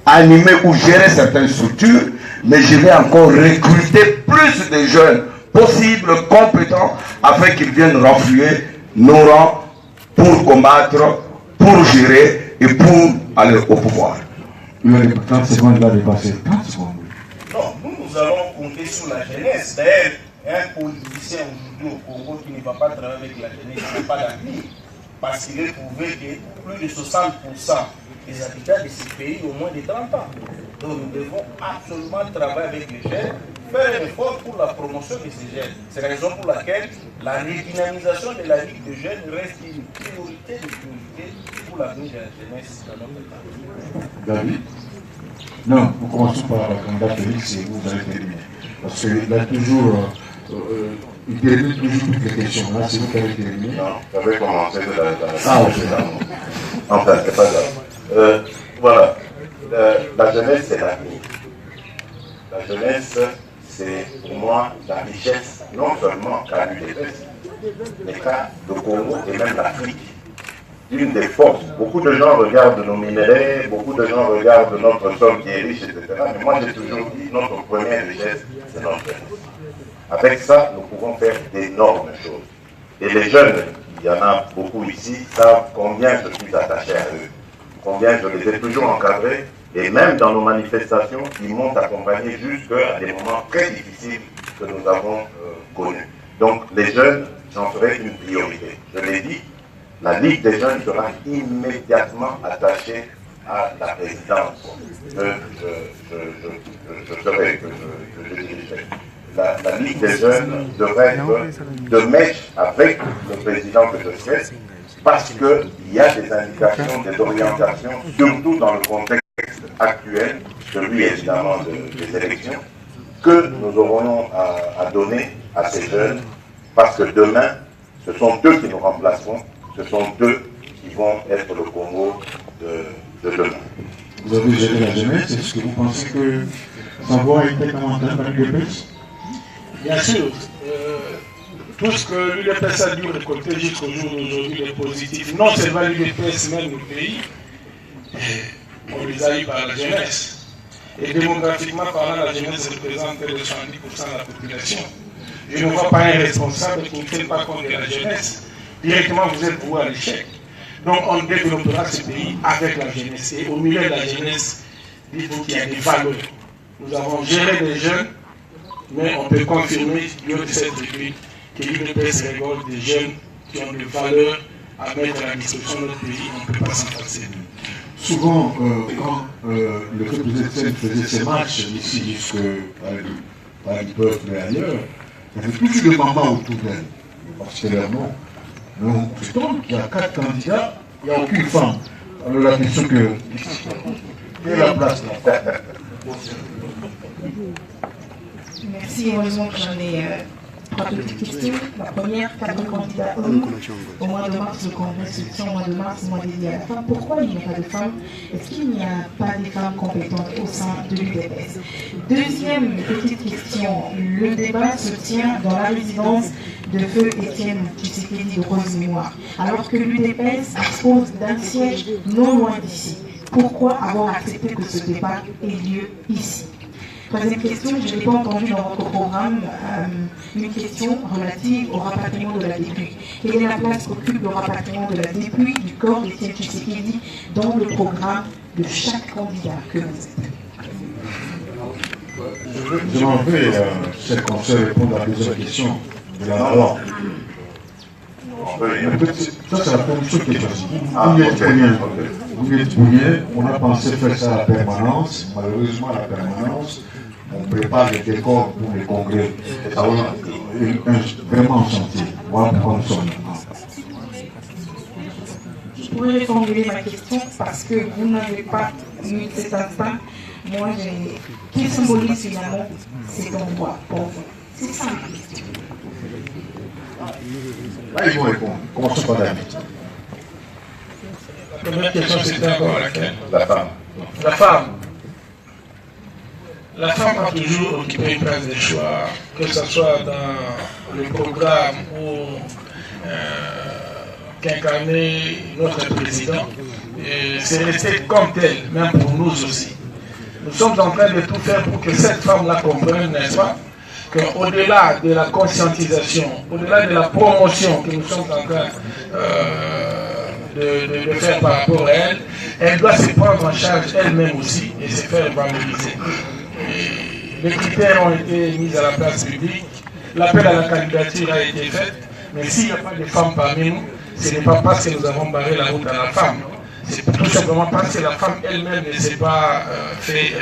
animer ou gérer certaines structures, mais je vais encore recruter plus de jeunes possibles, compétents, afin qu'ils viennent renflouer nos rangs pour combattre, pour gérer et pour aller au pouvoir. Il y a les 30 secondes là dépassées. 30 secondes. Non, nous allons compter sur la jeunesse. D'ailleurs, un politicien aujourd'hui au Congo qui ne va pas travailler avec la jeunesse n'a pas d'avenir. Parce qu'il est prouvé que plus de 60% des habitants de ce pays ont moins de 30 ans. Donc nous devons absolument travailler avec les jeunes, faire un effort pour la promotion de ces jeunes. C'est la raison pour laquelle la redynamisation de la Ligue des jeunes reste une priorité pour l'avenir de la jeunesse dans notre pays. David? Non, nous commençons par le candidat Félix et vous allez terminer. Parce qu'il a toujours... il termine toujours toutes les questions. Là, c'est vous qui avez terminé. Non, j'avais commencé de la... Ah, ok. Enfin, c'est pas grave. Voilà. La jeunesse, c'est l'avenir. La jeunesse, c'est pour moi la richesse, non seulement qu'à l'UDPS, mais qu'à le Congo et même l'Afrique. Une des forces. Beaucoup de gens regardent nos minéraux, beaucoup de gens regardent notre sol qui est riche, etc. Mais moi, j'ai toujours dit, notre première richesse, c'est notre jeunesse. Avec ça, nous pouvons faire d'énormes choses. Et les jeunes, il y en a beaucoup ici, savent combien je suis attaché à eux, combien je les ai toujours encadrés, et même dans nos manifestations, ils m'ont accompagné jusqu'à des moments très difficiles que nous avons connus. Donc les jeunes, j'en ferai une priorité. Je l'ai dit, la Ligue des jeunes sera immédiatement attachée à la présidence que je dirigerai. La Ligue des jeunes devrait être de mèche avec le président que je serai, parce qu'il y a des indications, des orientations, surtout dans le contexte actuel, celui évidemment des élections, que nous aurons à donner à ces jeunes, parce que demain, ce sont eux qui nous remplaceront, ce sont eux qui vont être le Congo de demain. Vous avez géré la jeunesse, est-ce que vous pensez que sa voix a été commentaire par l'UDPS? Bien sûr, tout ce que l'UDPS a dû récolter jusqu'au jour d'aujourd'hui est positif. Non seulement l'UDPS, même le pays, on les a eu par la jeunesse. Et démographiquement parlant, la jeunesse représente près de 70% de la population. Je ne vois pas un responsable qui ne fait pas compte de la jeunesse. Directement, vous êtes voué à l'échec. Donc, on développera ce pays avec la jeunesse. Et au milieu de la jeunesse, il faut qu'il y ait des valeurs. Nous avons géré les jeunes, mais on peut confirmer, lors de cette réunion, que l'UDPS récolte des jeunes qui ont des valeurs à mettre à la disposition de notre pays. On ne peut pas s'en passer. Souvent, quand le président faisait ses marches ici jusqu'à du peuple et ailleurs, il y avait toujours des mamans autour d'elle. Particulièrement, nous citons qu'il y a 4 candidats, il n'y a aucune femme. Alors la question que... Quelle est la place là? Merci, heureusement que j'en ai 3 petites questions. La première, 4 candidats hommes. Au mois de mars, le congrès se tient au mois de mars, mois dédié à la femme. Pourquoi il n'y a pas de femmes? Est-ce qu'il n'y a pas de femmes compétentes au sein de l'UDPS? Deuxième petite question, le débat se tient dans la résidence de feu Étienne Tshisekedi de Rose-Mémoire, alors que l'UDPS dispose d'un siège non loin d'ici. Pourquoi avoir accepté que ce débat ait lieu ici? Troisième question, je n'ai pas entendu dans votre programme une question relative au rapatriement de la dépouille. Quelle est la place qu'occupe le rapatriement de la dépouille du corps de Etienne Tshisekedi dans le programme de chaque candidat que vous êtes? Je m'en vais, c'est qu'on sait répondre à la deuxième question de la loi. Ça, c'est la condition qui est choisie. Vous êtes bouillé, on a pensé faire ça à la permanence. Malheureusement, à la permanence, on prépare les décors pour les congrès. Ça va vraiment en chantier. Voilà pourquoi nous sommes là. Je pourrais reformuler ma question parce que vous n'avez pas eu cet instant. Moi, qui symbolise finalement cet endroit pour vous? C'est ça ma question. Là, ils vont répondre. Commençons par David. La première question, c'était encore laquelle? La femme. La femme. La femme a toujours occupé une place de choix, que ce soit dans le programme ou qu'incarnait notre président. C'est resté comme tel, même pour nous aussi. Nous sommes en train de tout faire pour que cette femme-là comprenne, n'est-ce pas, qu'au-delà de la conscientisation, au-delà de la promotion que nous sommes en train de faire par rapport à elle, elle doit se prendre en charge elle-même aussi et se faire valoriser. Les critères ont été mis à la place publique, l'appel à la candidature a été fait, mais s'il n'y a pas de femmes parmi nous, ce n'est pas parce que nous avons barré la route à la femme. C'est tout simplement parce que la femme elle-même ne s'est pas fait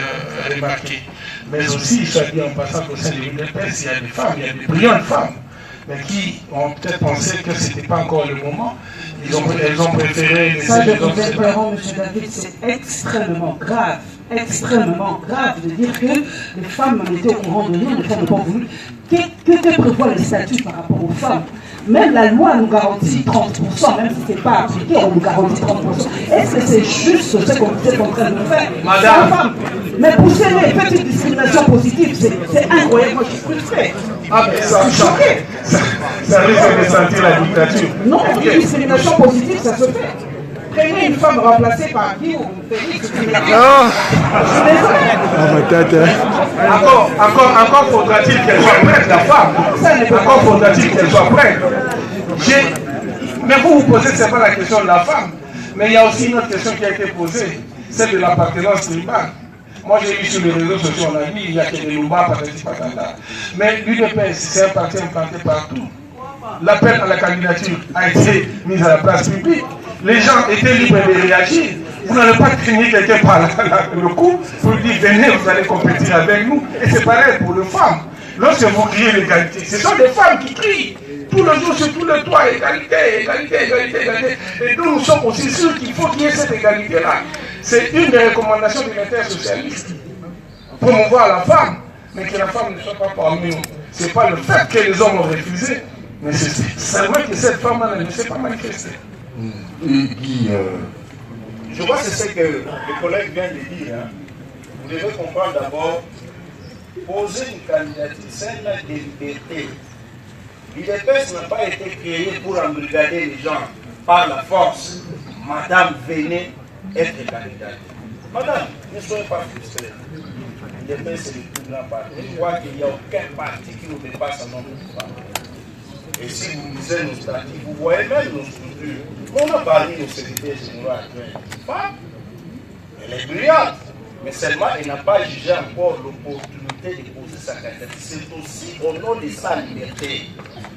remarquer. Mais aussi, soit dit en passant qu'au sein de l'UDPS, il y a des femmes, il y a des brillantes femmes, mais qui ont peut-être pensé que ce n'était pas encore le moment. Elles ont préféré... Ça, je vous interromps, M. David, c'est extrêmement grave de dire que les femmes étaient au courant de nous, les femmes n'ont pas voulu. Que prévoit les statuts par rapport aux femmes? Même la loi nous garantit 30%, même si ce n'est pas appliqué, on nous garantit 30%. Est-ce que c'est juste ce qu'on est en train de faire? Madame, mais pousser les petites discriminations positives, c'est incroyable, moi je suis frustré. Ah, mais ça risque de sentir la dictature. Non, une discrimination positive, ça se fait. Prenez une femme remplacée par qui vous faites une discrimination. Encore faudra-t-il qu'elle soit prête, la femme. Encore faudra-t-il qu'elle soit prête. Mais vous posez, ce n'est pas la question de la femme. Mais il y a aussi une autre question qui a été posée, celle de l'appartenance tribale. Moi, j'ai vu sur les réseaux sociaux, on a dit, il y a que des Lumba, patata. Mais l'UDPS, c'est un parti implanté partout. L'appel à la candidature a été mis à la place publique. Les gens étaient libres de réagir. Vous n'allez pas craigner quelqu'un par le cou pour lui dire venez, vous allez compétir avec nous. Et c'est pareil pour les femmes. Lorsque vous criez l'égalité, ce sont des femmes qui crient tout le jour sur tout le toit, égalité, égalité, égalité, égalité. Et nous sommes aussi sûrs qu'il faut qu'il y ait cette égalité-là. C'est une des recommandations de l'intersocialiste. Promouvoir la femme, mais que la femme ne soit pas parmi nous. Ce n'est pas le fait que les hommes ont refusé, mais c'est seulement que cette femme-là ne s'est pas manifestée. Je vois que c'est ce que le collègue vient de dire. Hein. Vous devez comprendre d'abord, poser une candidature, c'est un acte de liberté. L'UDPS n'a pas été créé pour embrigader les gens par la force. Madame, venez être candidate. Madame, ne soyez pas frustrée. L'UDPS c'est le plus grand parti. Je crois qu'il n'y a aucun parti qui nous dépasse en nombre de femmes. Et si vous lisez nos statuts, vous voyez même nos structures. On a parlé de secrétaire général adjoint. Elle est brillante, mais seulement elle n'a pas jugé encore l'opportunité de poser sa candidature. C'est aussi au nom de sa liberté.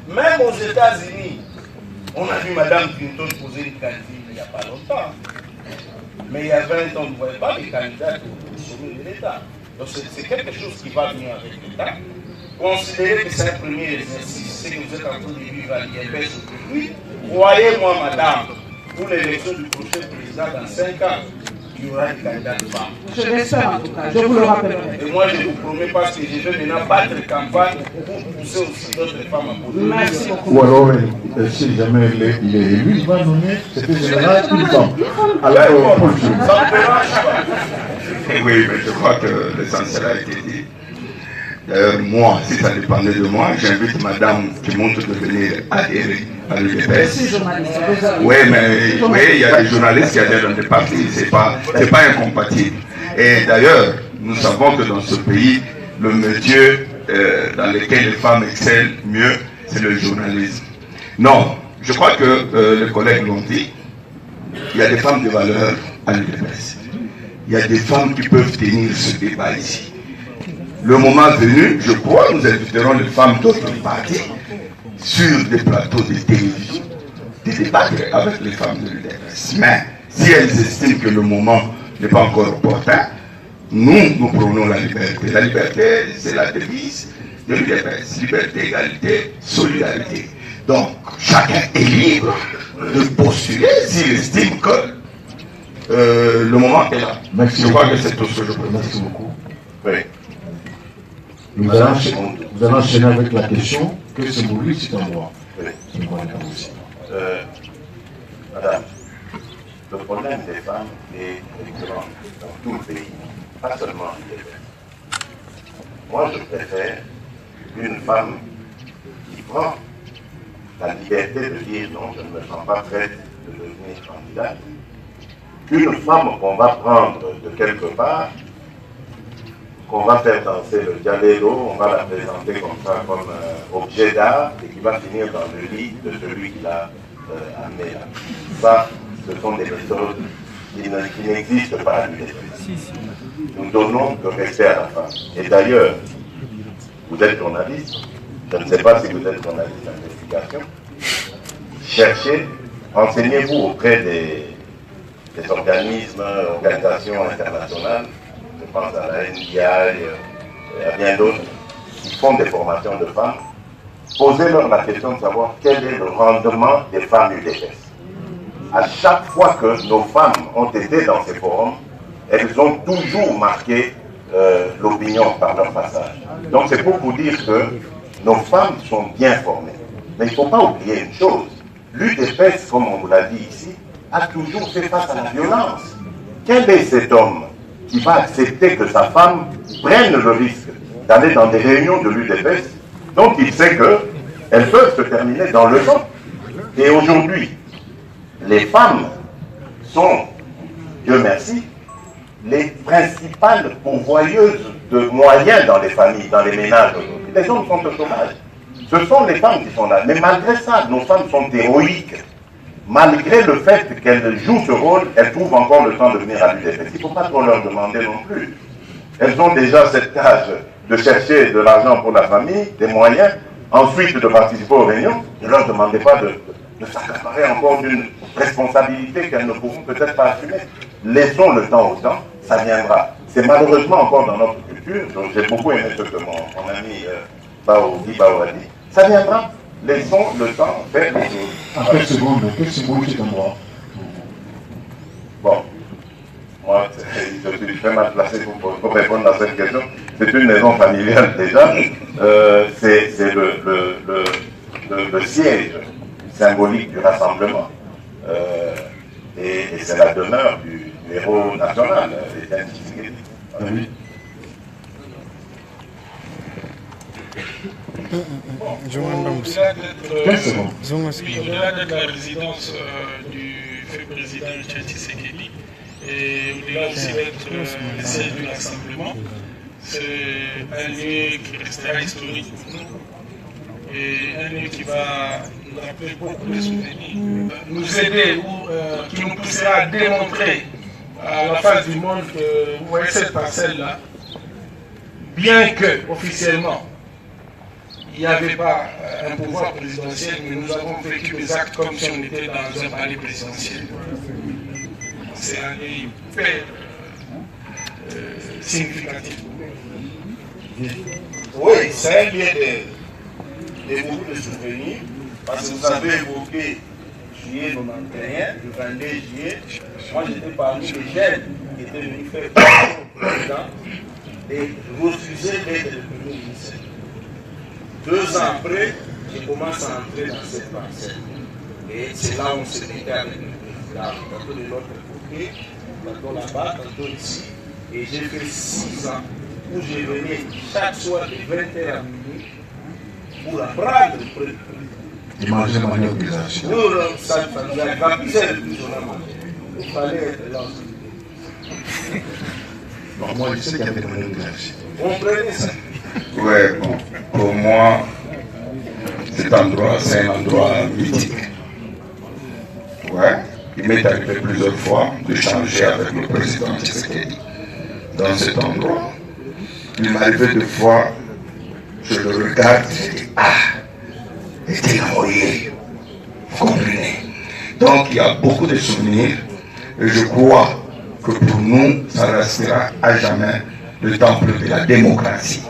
Même aux États-Unis, on a vu Mme Clinton poser une candidature il n'y a pas longtemps. Mais il y a 20 ans, on ne voyait pas les candidats au sommet de l'État. Donc c'est quelque chose qui va venir avec l'État. Considérez que c'est un premier exercice, c'est que vous êtes en train de vivre à l'IFS aujourd'hui. Croyez-moi, madame, pour l'élection du prochain président dans 5 ans, il y aura des candidats de femmes. Je l'espère en tout cas, je vous le rappellerai. Et moi, je vous promets parce que je vais maintenant battre campagne pour pousser aussi d'autres femmes à poser. Merci beaucoup. Ou alors, si jamais il est élu, il va nommer secrétaire général une femme. Alors, Paul Jules. Ça ne dérange pas. Oui, mais je crois que l'essentiel a été dit. D'ailleurs, moi, si ça dépendait de moi, j'invite madame qui monte de venir adhérer à l'UDPS. Oui, mais il y a des journalistes qui adhèrent dans des partis, c'est pas incompatible. Et d'ailleurs, nous savons que dans ce pays, le métier dans lequel les femmes excellent mieux, c'est le journalisme. Non, je crois que les collègues l'ont dit, il y a des femmes de valeur à l'UDPS. Il y a des femmes qui peuvent tenir ce débat ici. Le moment venu, je crois, nous inviterons les femmes d'autres partis sur des plateaux de télévision, de débattre avec les femmes de l'UDPS. Mais si elles estiment que le moment n'est pas encore opportun, nous prenons la liberté. La liberté, c'est la devise de l'UDPS. Liberté, égalité, solidarité. Donc, chacun est libre de postuler s'il estime que le moment est là. Merci. Je crois que c'est tout ce que je peux. Merci beaucoup. Oui. Nous allons enchaîner avec la question que symbolise cet endroit. Oui. Madame, le problème des femmes est récurrent dans tout le pays, pas seulement en Ile-de-France. Moi, je préfère une femme qui prend la liberté de dire non, je ne me sens pas prête de devenir candidate, qu'une femme qu'on va prendre de quelque part, qu'on va faire danser le dialélo, on va la présenter comme ça, comme objet d'art, et qui va finir dans le lit de celui qui l'a amené là. Ça, ce sont des méthodes qui n'existent pas à l'UDPS. Nous donnons le respect à la femme. Et d'ailleurs, vous êtes journaliste, je ne sais pas si vous êtes journaliste d'investigation, cherchez, renseignez-vous auprès des organismes, organisations internationales, je pense à la NDI et à bien d'autres, qui font des formations de femmes, posez-leur la question de savoir quel est le rendement des femmes UDPS. À chaque fois que nos femmes ont été dans ces forums, elles ont toujours marqué l'opinion par leur passage. Donc c'est pour vous dire que nos femmes sont bien formées. Mais il ne faut pas oublier une chose, l'UDPS, comme on vous l'a dit ici, a toujours fait face à la violence. Quel est cet homme qui va accepter que sa femme prenne le risque d'aller dans des réunions de l'UDPS dont il sait qu'elles peuvent se terminer dans le sang? Et aujourd'hui, les femmes sont, Dieu merci, les principales pourvoyeuses de moyens dans les familles, dans les ménages aujourd'hui. Les hommes sont au chômage. Ce sont les femmes qui sont là. Mais malgré ça, nos femmes sont héroïques. Malgré le fait qu'elles jouent ce rôle, elles trouvent encore le temps de venir à l'UDPS. Il ne faut pas trop leur demander non plus. Elles ont déjà cette tâche de chercher de l'argent pour la famille, des moyens, ensuite de participer aux réunions. Ne leur demandez pas de s'accaparer encore d'une responsabilité qu'elles ne pourront peut-être pas assumer. Laissons le temps au temps, ça viendra. C'est malheureusement encore dans notre culture, donc j'ai beaucoup aimé ce que mon ami Bao a dit. Ça viendra. Laissons le temps faire les choses. En quelle seconde, quel symbole cet endroit? Bon, moi, je suis très mal placé pour répondre à cette question. C'est une maison familiale déjà. C'est le siège symbolique du rassemblement. Et c'est la demeure du héros national, Étienne Tshisekedi. Oui. Au-delà d'être la résidence du fait président Étienne Tshisekedi, et au-delà aussi d'être le siège du rassemblement, c'est un lieu qui restera historique pour nous et un lieu qui va nous rappeler beaucoup de souvenirs, nous aider ou qui nous poussera à démontrer à la face du monde que vous voyez cette parcelle-là, bien que officiellement il n'y avait pas un pouvoir présidentiel, mais nous avons vécu des actes comme si on était dans un palais présidentiel. C'est un lieu hyper significatif. Oui, c'est un lieu de beaucoup de souvenirs, parce que vous avez évoqué juillet 91, le 22 juillet. Moi, j'étais parmi les jeunes qui étaient venus faire au président et refuser d'être le premier ministre. 2 ans après, j'ai commencé à entrer dans cette parcelle. Et c'est là où on se mettait avec le président, tantôt de l'autre côté, tantôt là-bas, tantôt ici. Et j'ai fait 6 ans où je venais chaque soir de 20h à minuit pour apprendre le président. Imaginez ma organisation. Nous, ça nous a rapidé le plus on a mangé. Il fallait être là. Alors moi, je sais qu'il y avait dans l'université. Comprenez ça? Ouais, bon, pour moi, cet endroit, c'est un endroit mythique. Ouais, il m'est arrivé plusieurs fois d'échanger avec le président Tshisekedi dans cet endroit. Il m'est arrivé deux fois, je le regarde, je dis, ah, était envoyé. Vous comprenez? Donc il y a beaucoup de souvenirs et je crois que pour nous, ça restera à jamais le temple de la démocratie.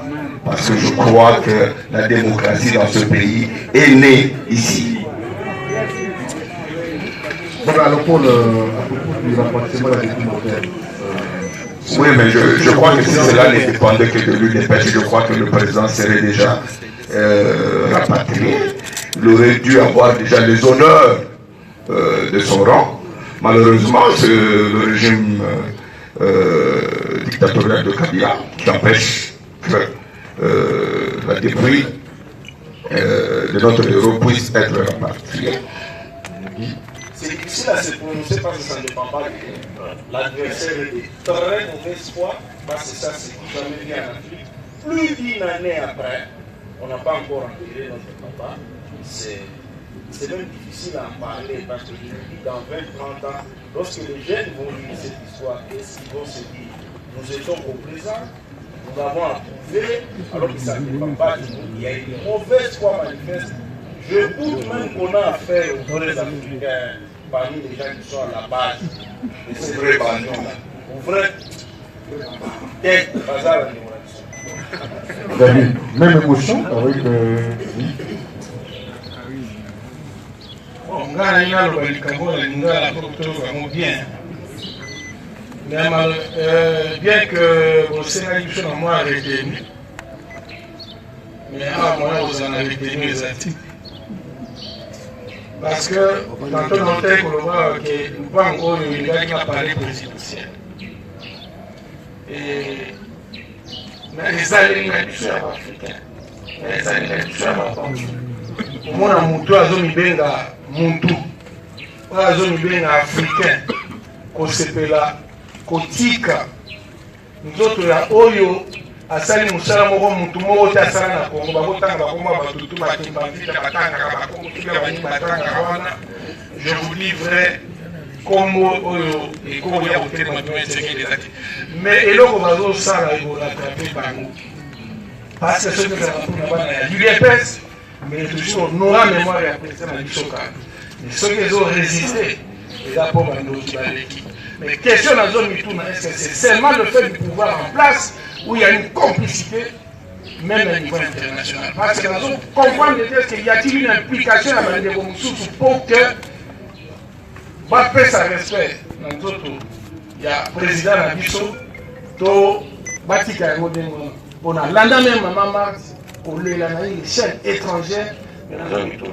Parce que je crois que la démocratie dans ce pays est née ici. Voilà, alors pour le rapprochement des documentaires. Oui, mais je crois que si cela ne dépendait que de l'UDPS, je crois que le président serait déjà rapatrié. Il aurait dû avoir déjà les honneurs de son rang. Malheureusement, c'est le régime dictatorial de Kabila qui empêche que la débris de notre héros puisse être rapatrié. C'est difficile à se prononcer parce que ça ne dépend pas de l'adversaire est de très mauvaise foi, parce que ça c'est jamais bien en Afrique. Plus d'une année après, on n'a pas encore enterré notre papa. C'est même difficile à en parler parce que je me dis dans 20-30 ans, lorsque les jeunes vont lire cette histoire, qu'est-ce qu'ils vont se dire? Nous étions au présent, nous l'avons approuvé, alors que ça ne dépend pas de nous. Il y a une mauvaise foi manifeste. Je doute même qu'on a affaire aux vrais Africains parmi les gens qui sont à la base de ces vrais bandits-là. Aux vrais têtes, bazar à l'émotion. David, même émotion avec. Bon, ngana ina lo balikambo na lingala pour tout vraiment bien. Mais bien que au Sénégal il soit moi retenu. Mais à moi vous en avez retenu les articles. Parce que tantôt dans le texte on voit que nous pas encore il y a qui a parlé présidentiel. Et mais les alliés africains. Les alliés africains. Omona mutu azomibenga muntu oyo azomibenga africain kosepela kotika nzoto ya oyo asali mosala moko mutu moko te asala na Kongo bakotanga bakoma batutu bakimbavita batangaka bakongo tuka bani batangaka wana je vous dis vrai kombo oyo ekombo ya kotema bimesekeli ezaki mais eloko bazosala ekoratrape bango parce que soki ezala mpona bana ya UDPS mais toujours nous avons mémoire et président à l'Isoka. Mais ceux qui ont résisté, les apôtres de l'équipe. Mais question dans la zone Mitouna, est-ce que c'est seulement le fait du pouvoir en place où il y a une complicité, même à niveau international? Parce que nous comprenons qu'il y a-t-il une implication dans les démocraties pour que va faire sa respect dans notre il y a président Nabiso, to Batika Modemo, on a l'anda même maman Mars. Pour les chaînes étrangères, mais nous avons tout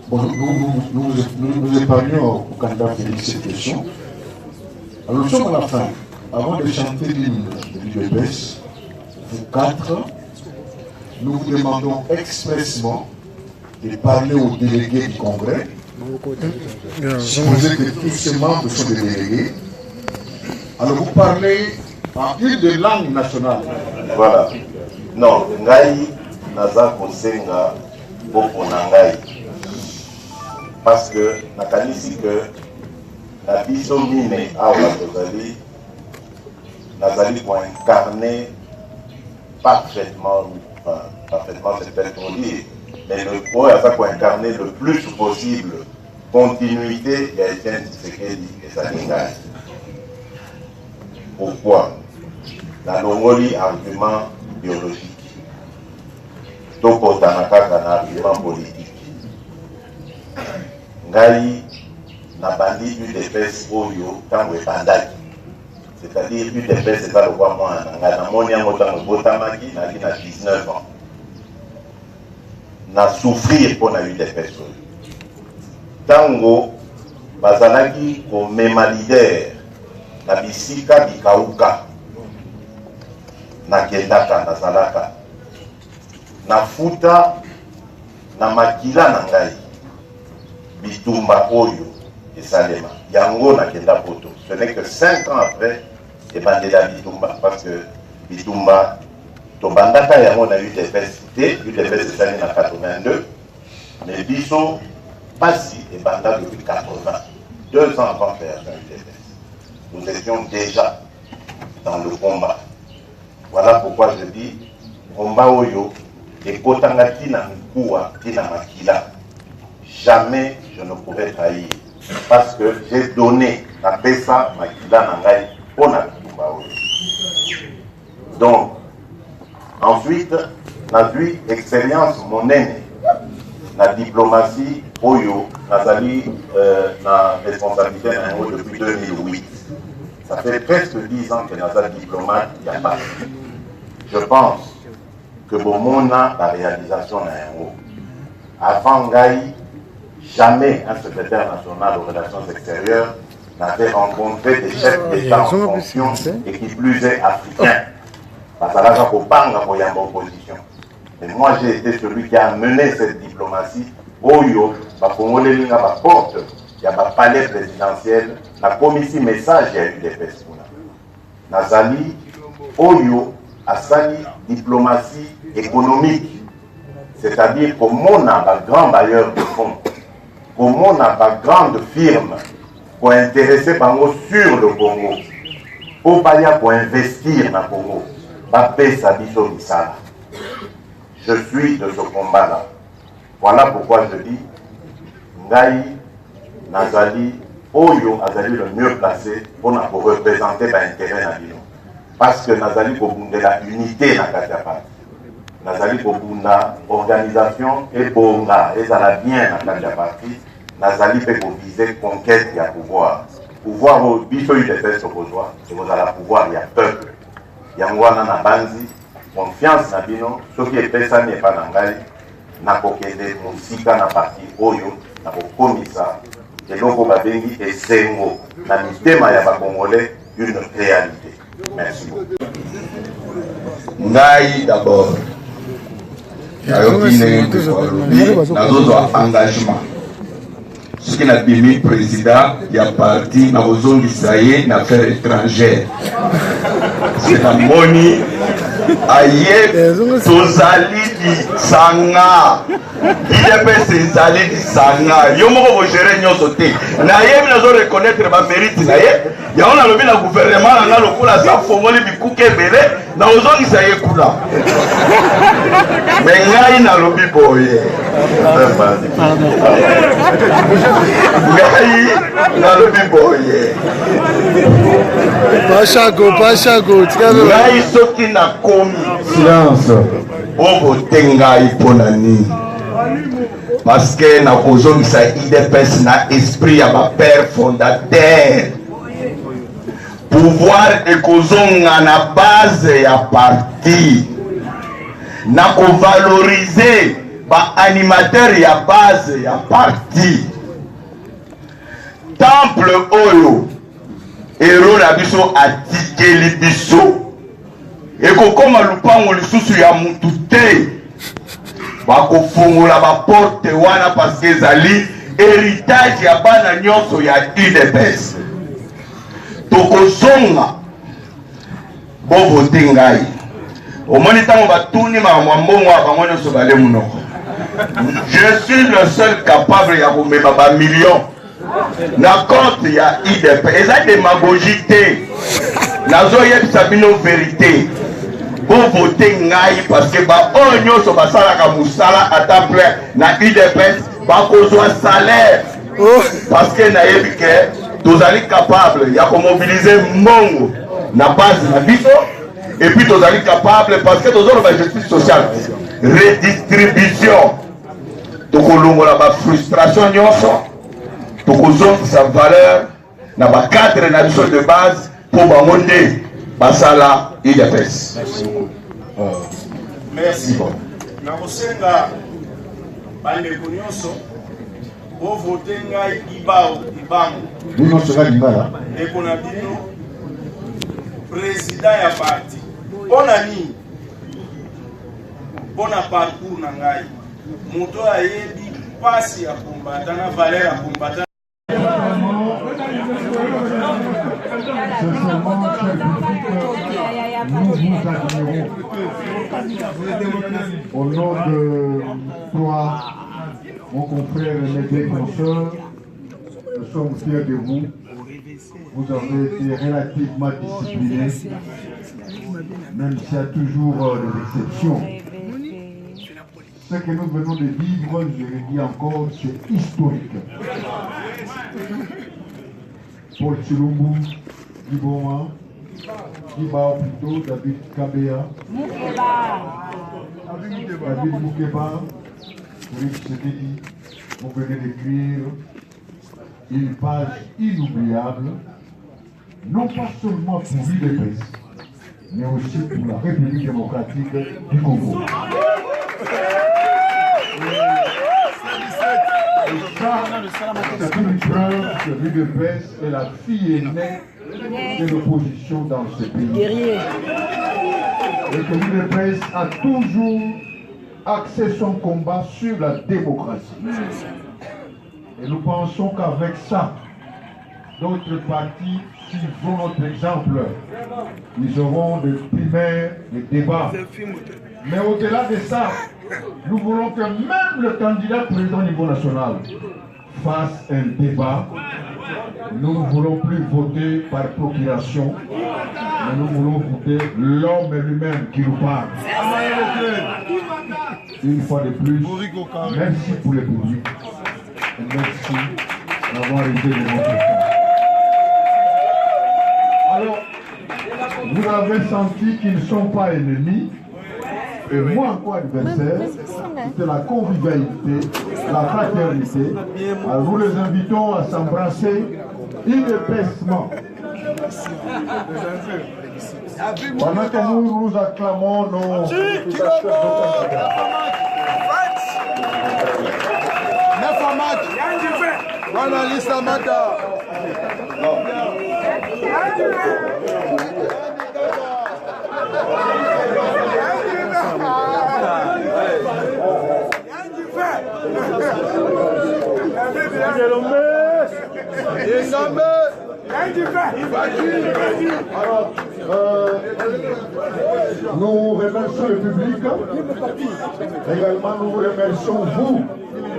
Bon, nous épargnons au candidat Félix cette question. Alors nous sommes à la fin. Avant de chanter l'hymne de l'UDPS, vous quatre, nous vous demandons expressément de parler aux délégués du Congrès. Supposez que tous ces membres sont des délégués. Alors vous parlez en une de langue nationale. Voilà. Non, Ngai naza kosenga boko na Ngai. Parce que nakanisi que na biso mine awa tozali nazali pour incarner parfaitement c'est peut-être trop dire, mais le point à ça pour incarner le plus possible continuité et Etienne Tshisekedi et Salingai. Pourquoi? Dans l'ongoli argument biologique, tokotanaka na argument politique. Ngai na bandi UDPS oyo tango ebandaki. C'est-à-dire UDPS c'est ça le quoi moi na moni yango tango botamaki na 19 ans. Na souffrir pour na UDPS oyo. Tango bazalaki komema leader na bisika bikauka na kendaka nazalaka na futa na makila na ngai bitumba oyo esalema yango na kenda poto. Ce n'est que 5 ans après ebandela bitumba parce que bitumba tobandaka yango na UDPS te, UDPS esali na 82 mais biso pasi ebanda depuis 80, 2 ans avant création UDPS. Nous étions déjà dans le combat. Voilà pourquoi je dis combat oyo ekotanga tina mikuwa tina makila. Jamais je ne pourrais trahir parce que j'ai donné la pesa makila nangai pour la bitumba oyo. Donc ensuite na eu expérience monene la diplomatie oyo nazali na responsabilité nango depuis 2008. Ça fait presque 10 ans que nazali diplomate yamba. Je pense que Bomona la réalisation na yango. Avant Ngai, jamais un secrétaire national aux relations extérieures n'avait rencontré des chefs d'État en fonction et qui plus est africains. Parce que là, il faut pas en opposition. Et moi, j'ai été celui qui a mené cette diplomatie. Oyo, Congolais, il y a ma porte, il y a ma palais présidentiel, la commission message, il y a eu des personnes. Nazali, Oyo, Asali, diplomatie économique. C'est-à-dire comment on a un grand bailleur de fonds, comment on a une grande firme pour intéresser Bango sur le Congo, pour investir dans le Congo. Je suis de ce combat-là. Voilà pourquoi je dis Ngai, Nazali, Oyo, Nazali le mieux placé pour représenter l'intérêt Nabino. Parce que Nazali pour la unité dans la parti. Nazali pour organisation et pour la bien dans la parti. Nazali pour viser conquête et pouvoir. Pouvoir au biso de faire ce pouvoir, et vous allez pouvoir, il y a peuple. Yangwana na banzi, confiance na bino, ce qui est pesa n'est pas nangai, na kokende musika na parti oyo, na kokomisa, et loko babengi esengo, na mitema ya bakongolais, une réalité. Merci beaucoup. Ngai d'abord, nazozo engagement. Ce qui n'a pas mis président, il y a parti dans vos zones d'Israël, dans affaires étrangères. C'est la monnaie. Aïe, Tozali di Sanga. Il y a pas ces Zali di Sanga. Yomo vous gérer nyo sauté. Naïe, nous allons reconnaître ma mérite. Naïe, il y a on a le bien gouvernement, on a le coup la sa fomoli bikuke belé. Dans vos zones d'Israël kula. Mais naïe na lobi boye. Pachago, Ngai soki na komi silence. Ovo tengai ponani. Parce que na kozongisa IDPS na esprit ya ba père fondateur. Pouvoir ekozonga na base ya parti. Na ko valoriser ba animateur ya base ya parti. Temple oyo ero na biso atikeli biso ekokoma lupango lisusu ya mutu te bakofungola baporte wana parce que ezali héritage ya bana nyonso ya UDPS. Tokozonga bovote ngai omoni ntango batuni makambo mbongo ya bango nyonso bale munoko. Je suis le seul capable ya komema ba million na compte ya IDP. Eza démagogie te. Nazo yebisa bino vérité. Pour voter ngai parce que ba onyo so basala ka musala à temps plein na IDP ba kozwa salaire. Parce que na yebi ke tozali capable ya ko mobiliser mbongo na base na biso et puis tozali capable parce que tozolo ba justice sociale. Redistribution. Tokolongola ba frustration nyonso. Sa valeur na ba cadre na biso de base pour ba monde basala IDPS. Merci. Na kosenga bande konyoso o voter ngai ibao ibango. Nous sera libala. Et qu'on a bino président ya parti. Onani mpona parcours na ngai moto ayebi pasi ya kombata na valeur ya kombata. Nous vous admirons. Au nom de toi, mon confrère et mes défenseurs, nous sommes fiers de vous. Vous avez été relativement disciplinés, même s'il y a toujours des exceptions. Ce que nous venons de vivre, je le dis encore, c'est historique. Paul Chilumbu, Diboma, Diba plutôt, David Kabea, David Moukeba, Félix Sekedi, vous venez d'écrire une page inoubliable, non pas seulement pour l'UDPS, mais aussi pour la République démocratique du Congo. C'est une preuve que l'UDPS est la fille aînée de l'opposition dans ce pays. Et que l'UDPS a toujours axé son combat sur la démocratie. Et nous pensons qu'avec ça, d'autres partis suivront notre exemple. Ils auront des primaires, des débats. Mais au-delà de ça, nous voulons que même le candidat président au niveau national fasse un débat. Nous ne voulons plus voter par procuration, mais nous voulons voter l'homme lui-même qui nous parle. Une fois de plus, merci pour le public. Et merci d'avoir été de notre temps. Alors, vous avez senti qu'ils ne sont pas ennemis, et moins encore adversaires. C'est la convivialité, la fraternité. Alors, nous les invitons à s'embrasser inépacement. Pendant que nous acclamons nos candidats. Voilà lista mata. Alors, nous remercions le public. Également, nous vous remercions vous,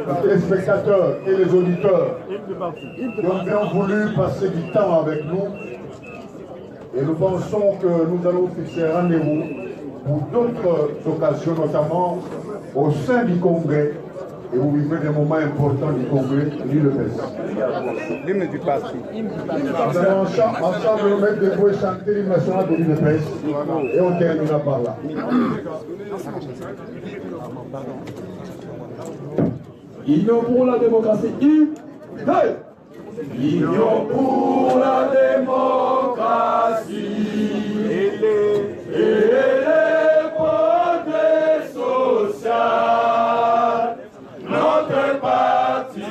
les téléspectateurs et les auditeurs qui ont bien voulu passer du temps avec nous. Et nous pensons que nous allons fixer un rendez-vous pour d'autres occasions, notamment au sein du Congrès. Et vous vivez des moments importants du Congrès, l'UDPS. L'hymne du parti. Nous allons ensemble nous mettre debout et chanter l'hymne national de l'UDPS. Et on terminera par là. Union pour la démocratie. Union pour la démocratie. Et les progrès sociaux. Notre parti